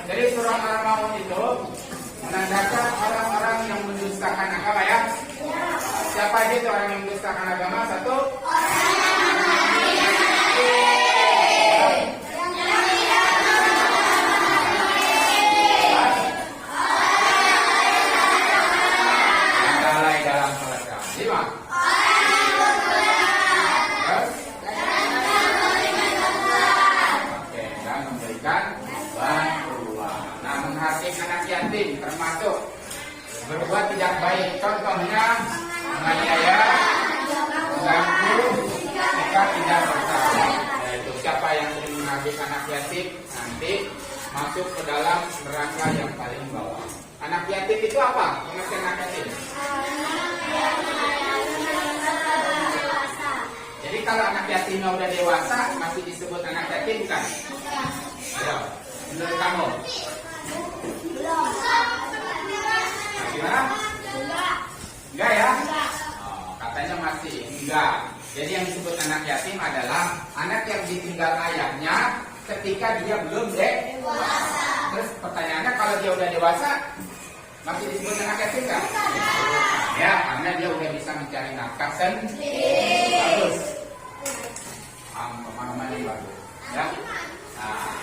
Jadi surah Al-Maun itu menandakan orang-orang yang mendustakan agama ya. Siapa aja itu orang yang mendustakan agama? Satu. Yang lalai dalam sholat kamu. Lima. Oke, dan memberikan bantuan. Nah, menghargai anak yatim termasuk berbuat tidak baik. Contohnya menganiaya, mengganggu jika tidak bersalah. Yaitu siapa yang sering menghargai anak yatim nanti masuk ke dalam neraka yang paling bawah. Anak yatim itu apa? Pengertian anak yatim. Jadi kalau anak yatimnya udah dewasa masih disebut anak yatim kan? Ayo, menurut kamu? Nah, gimana? Enggak ya? Oh, katanya masih enggak. Jadi yang disebut anak yatim adalah anak yang ditinggal ayahnya ketika dia belum dewasa. Terus pertanyaannya kalau dia udah dewasa masih disebut anak yatim kan? Ya, karena dia udah bisa mencari nafkah sendiri. Bagus. Pemahaman yang bagus. Ya. Nah,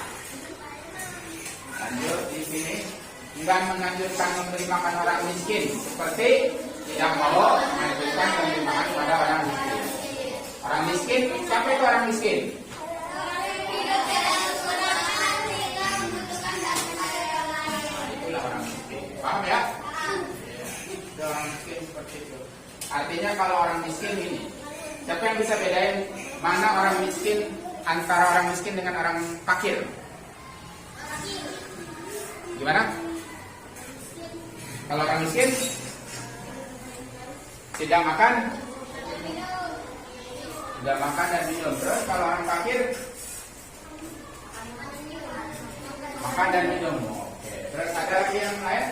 lanjut di sini. Enggan menganjurkan memberi makan orang miskin seperti tidak mau menganjurkan memberi makan pada orang miskin. Orang miskin, siapa itu orang miskin? Nah, itulah orang miskin. Paham ya? Itu orang miskin seperti itu. Artinya kalau orang miskin ini, siapa yang bisa bedain mana orang miskin antara orang miskin dengan orang fakir? Gimana? Kalau orang miskin tidak makan dan minum. Terus kalau orang fakir makan dan minum. Oke. Terus ada lagi yang lain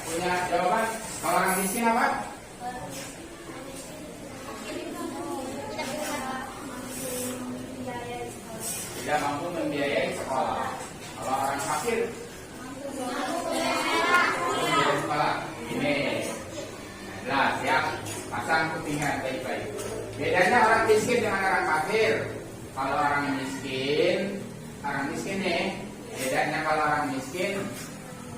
punya jawaban? Kalau orang miskin apa? Tidak mampu membiayai sekolah. Kalau orang fakir sekolah ini jelas ya, pasang kupingnya baik-baik. Bedanya orang miskin dengan orang fakir. Kalau orang miskin nih, bedanya kalau orang miskin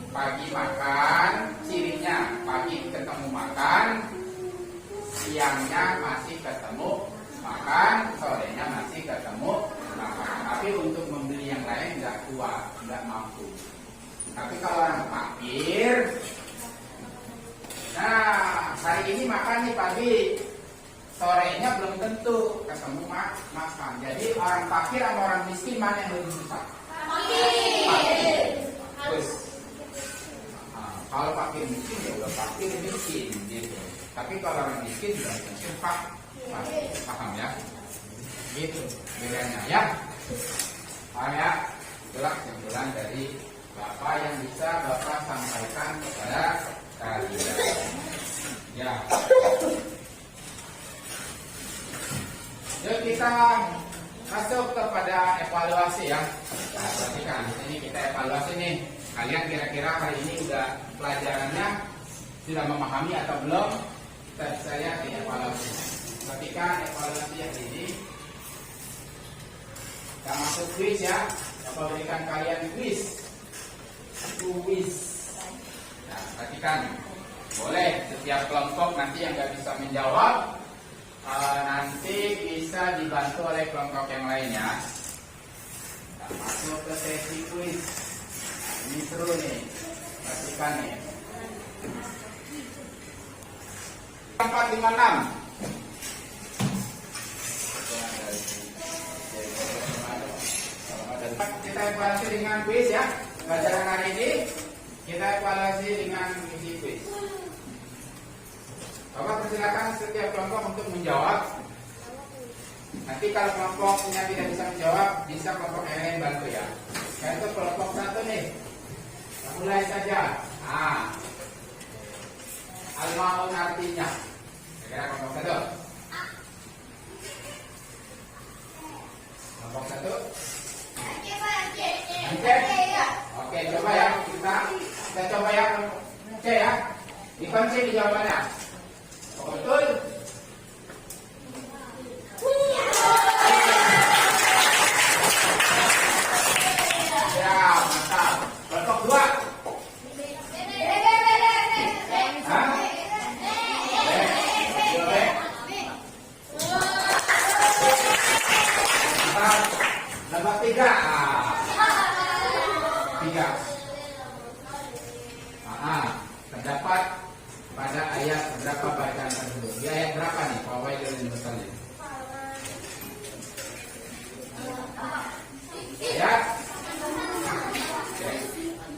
pagi makan, cirinya pagi ketemu makan, siangnya masih ketemu makan, sorenya masih ketemu makan. Tapi untuk membeli yang lain nggak kuat, nggak mampu. Tapi kalau orang fakir, nah hari ini makan nih pagi, sorenya belum tentu ketemu makan. Jadi orang fakir sama orang miskin mana yang lebih susah? Fakir. Terus, kalau fakir miskin ya udah fakir miskin gitu. Tapi kalau orang miskin ya miskin paham ya? Gitu bedanya ya. Paham ya? Itulah kesimpulan dari Bapak yang bisa Bapak sampaikan kepada kalian. Ya. Yuk kita masuk kepada evaluasi ya. Nah, perhatikan ini kita evaluasi nih. Kalian kira-kira hari ini udah pelajarannya sudah memahami atau belum? Kita bisa lihat di evaluasi. Perhatikan evaluasi yang ini. Kita masuk kuis ya. Bapak berikan kalian kuis. Nah, perhatikan. Boleh setiap kelompok nanti yang nggak bisa menjawab nanti bisa dibantu oleh kelompok yang lainnya. Kita masuk ke sesi kuis. Ini seru nih. Perhatikan nih. 456. Kita evaluasi dengan kuis ya. Pelajaran hari ini kita evaluasi dengan isi kuis. Bapak persilakan setiap kelompok untuk menjawab. Nanti kalau kelompoknya tidak bisa menjawab, bisa kelompok yang lain bantu ya. Kayak itu kelompok satu nih. Mulai saja. Al-maun artinya. Kira kelompok satu. Kelompok satu. Oke, coba ya kita coba ya. Oke ya. Dikunci di jawabannya. Betul. Ya, mantap. Kelompok dua. Nomor tiga. Terdapat pada ayat berapa bacaan tersebut? Di ayat berapa nih? Fawaidul musallin. Ayat.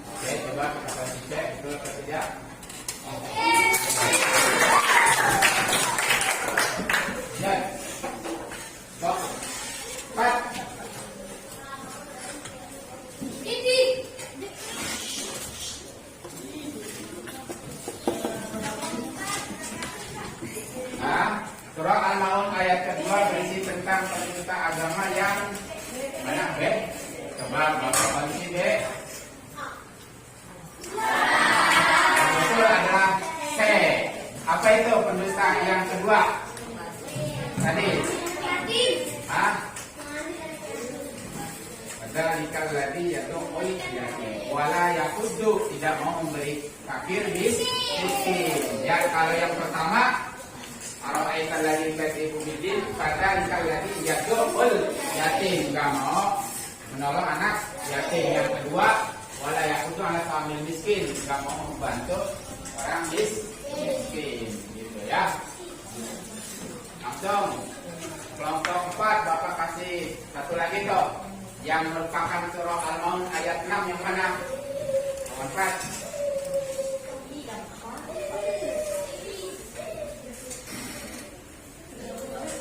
Oke, coba kita kasih cek betul atau tidak. Ya. Stop. 4. Surah Al-Maun ayat kedua berisi tentang perintah agama yang mana, B? Coba Bapak balik B. Yang betul adalah C. Apa itu pendusta yang kedua? Tadi. Dzalika alladzi yad'ul yatim wala yaquddu, tidak mau memberi kafir miskin. Ya, kalau yang pertama Ara'aital ladzi yukazzibu biddin fadzalika alladzi yad'ul yatim, enggak mau menolong anak yatim. Yang kedua wala yaquddu ala ta'amil miskin, enggak mau membantu orang miskin, gitu ya. Langsung kelompok 4 Bapak kasih satu lagi tuh yang merupakan surah Al-Maun ayat 6 yang mana? Nomor 4.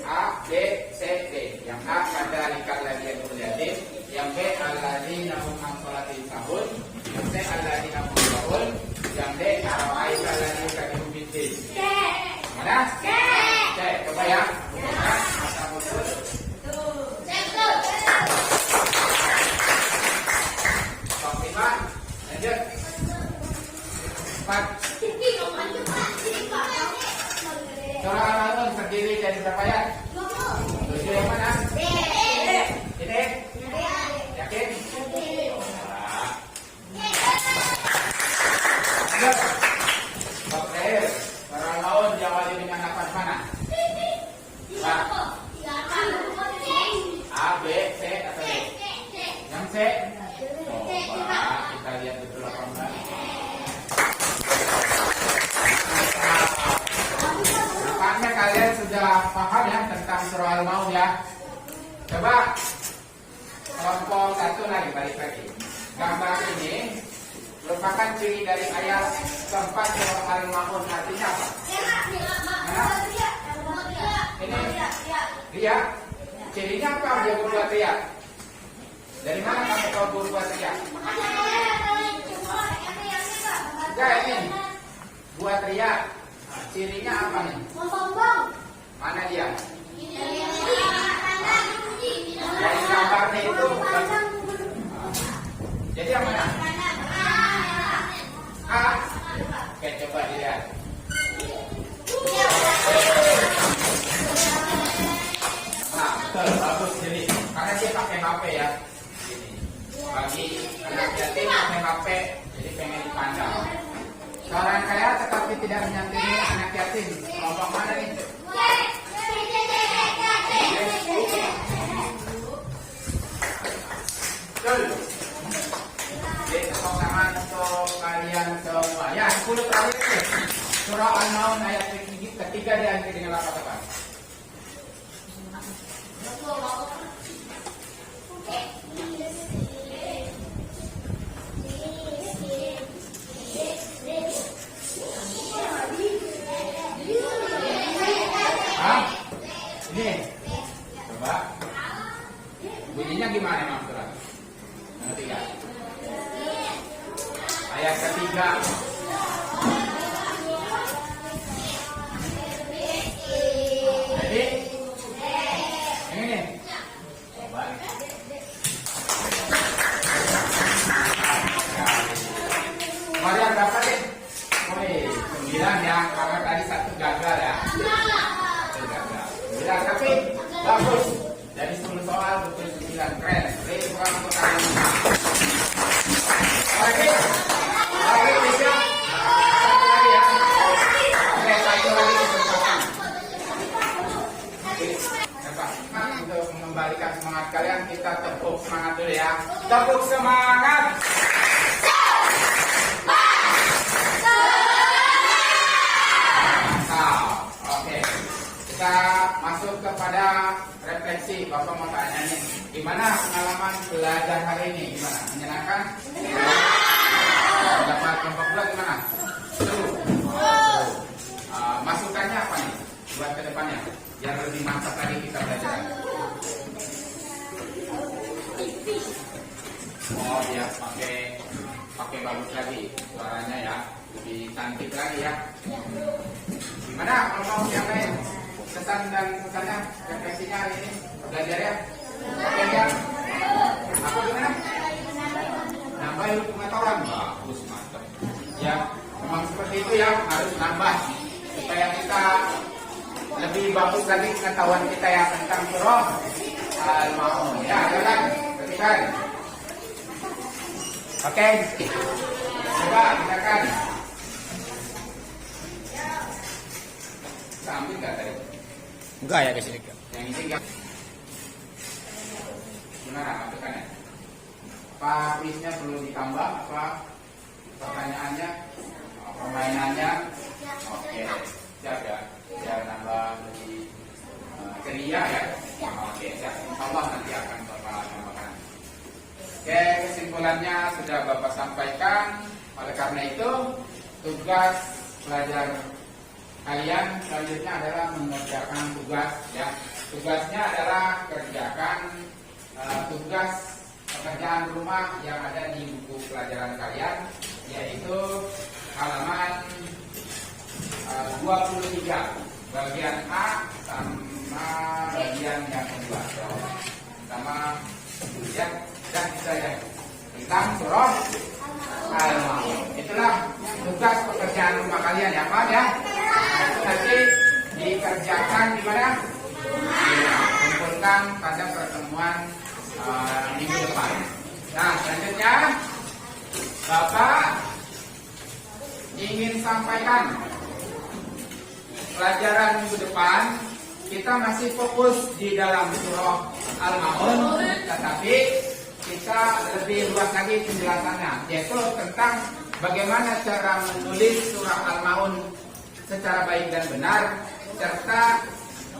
A, B, C, D. Yang A fadzalika alladzi yad'ul yatim, yang B alladzina hum an sholatihim sahun, yang C alladzina hum yura'un, yang D ara'aital ladzi yukazzibu biddin. Mana? C. Coba ya. Masa betul. Lanjut. 4. Surah Al-Maun terdiri dari berapa ayat? 7 yang mana? Ini? Yakin? Lanjut. Oke. Surah Al-Maun diawali dengan lafaz mana? A, B, C atau D? Yang C? Kita lihat betul apa enggak. Nampaknya kalian sudah paham ya tentang surah Al-Maun ya. Coba kelompok satu lagi, balik lagi. Gambar ini merupakan ciri dari ayat keempat surah Al-Maun, artinya apa? Ini ria. Cirinya apa dia berbuat ria? Dari mana kamu tahu berbuat ria? Enggak, ini buat ria. Cirinya apa nih? Mana dia? Dari gambarnya itu. Jadi yang mana? A. Oke, coba dilihat. Nah, betul, bagus. Jadi karena dia pakai HP ya. saya tetapi tidak menyakiti anak yatim. Kelompok mana nih? Betul. Jadi tepuk tangan untuk kalian semua. Ya, 10 terakhir itu. Surah Al-Maun ayat ketiga diakhiri dengan apa? Ini, coba bunyinya gimana Mas Surat? Yang ketiga. Ayat ketiga. Jadi, yang ini. Coba. Kemarin berapa deh? Woi, 9 ya, karena tadi 1 gagal ya. Ya, tapi bagus. Dari 10 soal betul 9 keren. Jadi bukan untuk kalian. Oke. Oke, bisa. Satu lagi ya. Oke, satu lagi kesempatan. Nah, untuk mengembalikan semangat kalian, kita tepuk semangat dulu ya. Tepuk semangat. Oke. Kita masuk kepada refleksi. Bapak mau tanya nih, gimana pengalaman belajar hari ini? Gimana? Menyenangkan? Dapat kelompok 2 gimana? Seru. Masukannya apa nih buat kedepannya? Biar lebih mantap lagi kita belajar. Oh ya, pakai bagus lagi suaranya ya, lebih cantik lagi ya. Gimana kalau yang lain? Kesan dan pesannya, refleksinya hari ini belajar ya? Oke ya? Apa gimana? Nambah ilmu pengetahuan? Bagus, mantap. Ya, memang seperti itu ya, harus nambah supaya kita lebih bagus lagi pengetahuan kita ya tentang surah Al-Maun. Ya, jalan, ketikan. Oke, coba silakan. Kita ambil nggak tadi? Enggak ya kesini. Yang ini enggak. Gimana masukannya? Apa kuisnya perlu ditambah? Apa pertanyaannya? Permainannya? Oke, siap ya. Biar nambah lebih ceria ya. Oke, siap. Insyaallah nanti akan Bapak tambahkan. Oke, kesimpulannya sudah Bapak sampaikan. Oleh karena itu, tugas pelajar kalian selanjutnya adalah mengerjakan tugas ya. Tugasnya adalah kerjakan tugas pekerjaan rumah yang ada di buku pelajaran kalian, yaitu halaman 23 bagian A sama bagian yang kedua sama ya, dan saya tentang surah Al-Maun. Itulah tugas pekerjaan rumah kalian ya Pak ya. Itu nanti dikerjakan di mana? Kumpulkan pada pertemuan minggu depan. Nah, selanjutnya Bapak ingin sampaikan pelajaran minggu depan kita masih fokus di dalam surah Al-Maun, tetapi kita lebih luas lagi penjelasannya, yaitu tentang bagaimana cara menulis surah Al-Maun secara baik dan benar, serta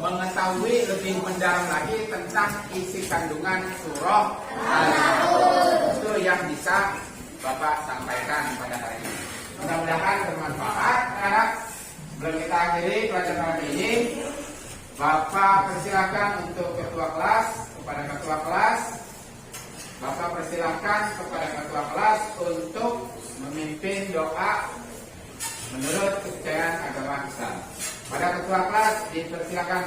mengetahui lebih mendalam lagi tentang isi kandungan surah Al-Maun. Itu yang bisa Bapak sampaikan pada hari ini. Mudah-mudahan bermanfaat. Anak, sebelum kita akhiri pelajaran hari ini, Bapak persilakan untuk ketua kelas, kepada ketua kelas, Bapak persilakan kepada ketua kelas untuk memimpin doa menurut kepercayaan agama Islam. Pada ketua kelas dipersilakan.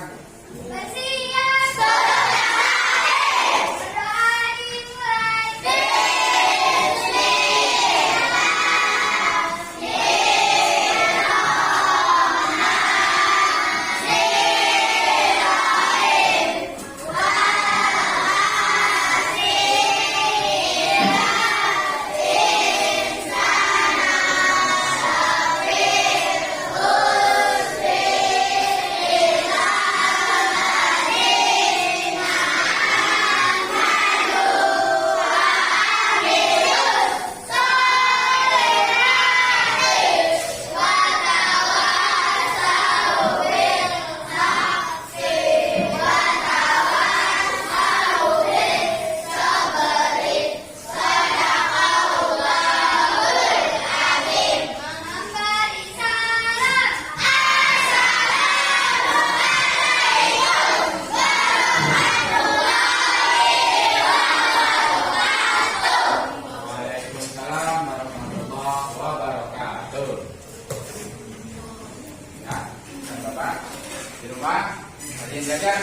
rumah rajin belajar,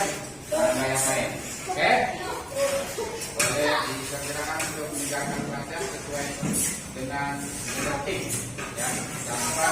jangan main-main. Oke? Boleh disertakan untuk meninggalkan pelajaran sesuai dengan tertib, ya, tanpa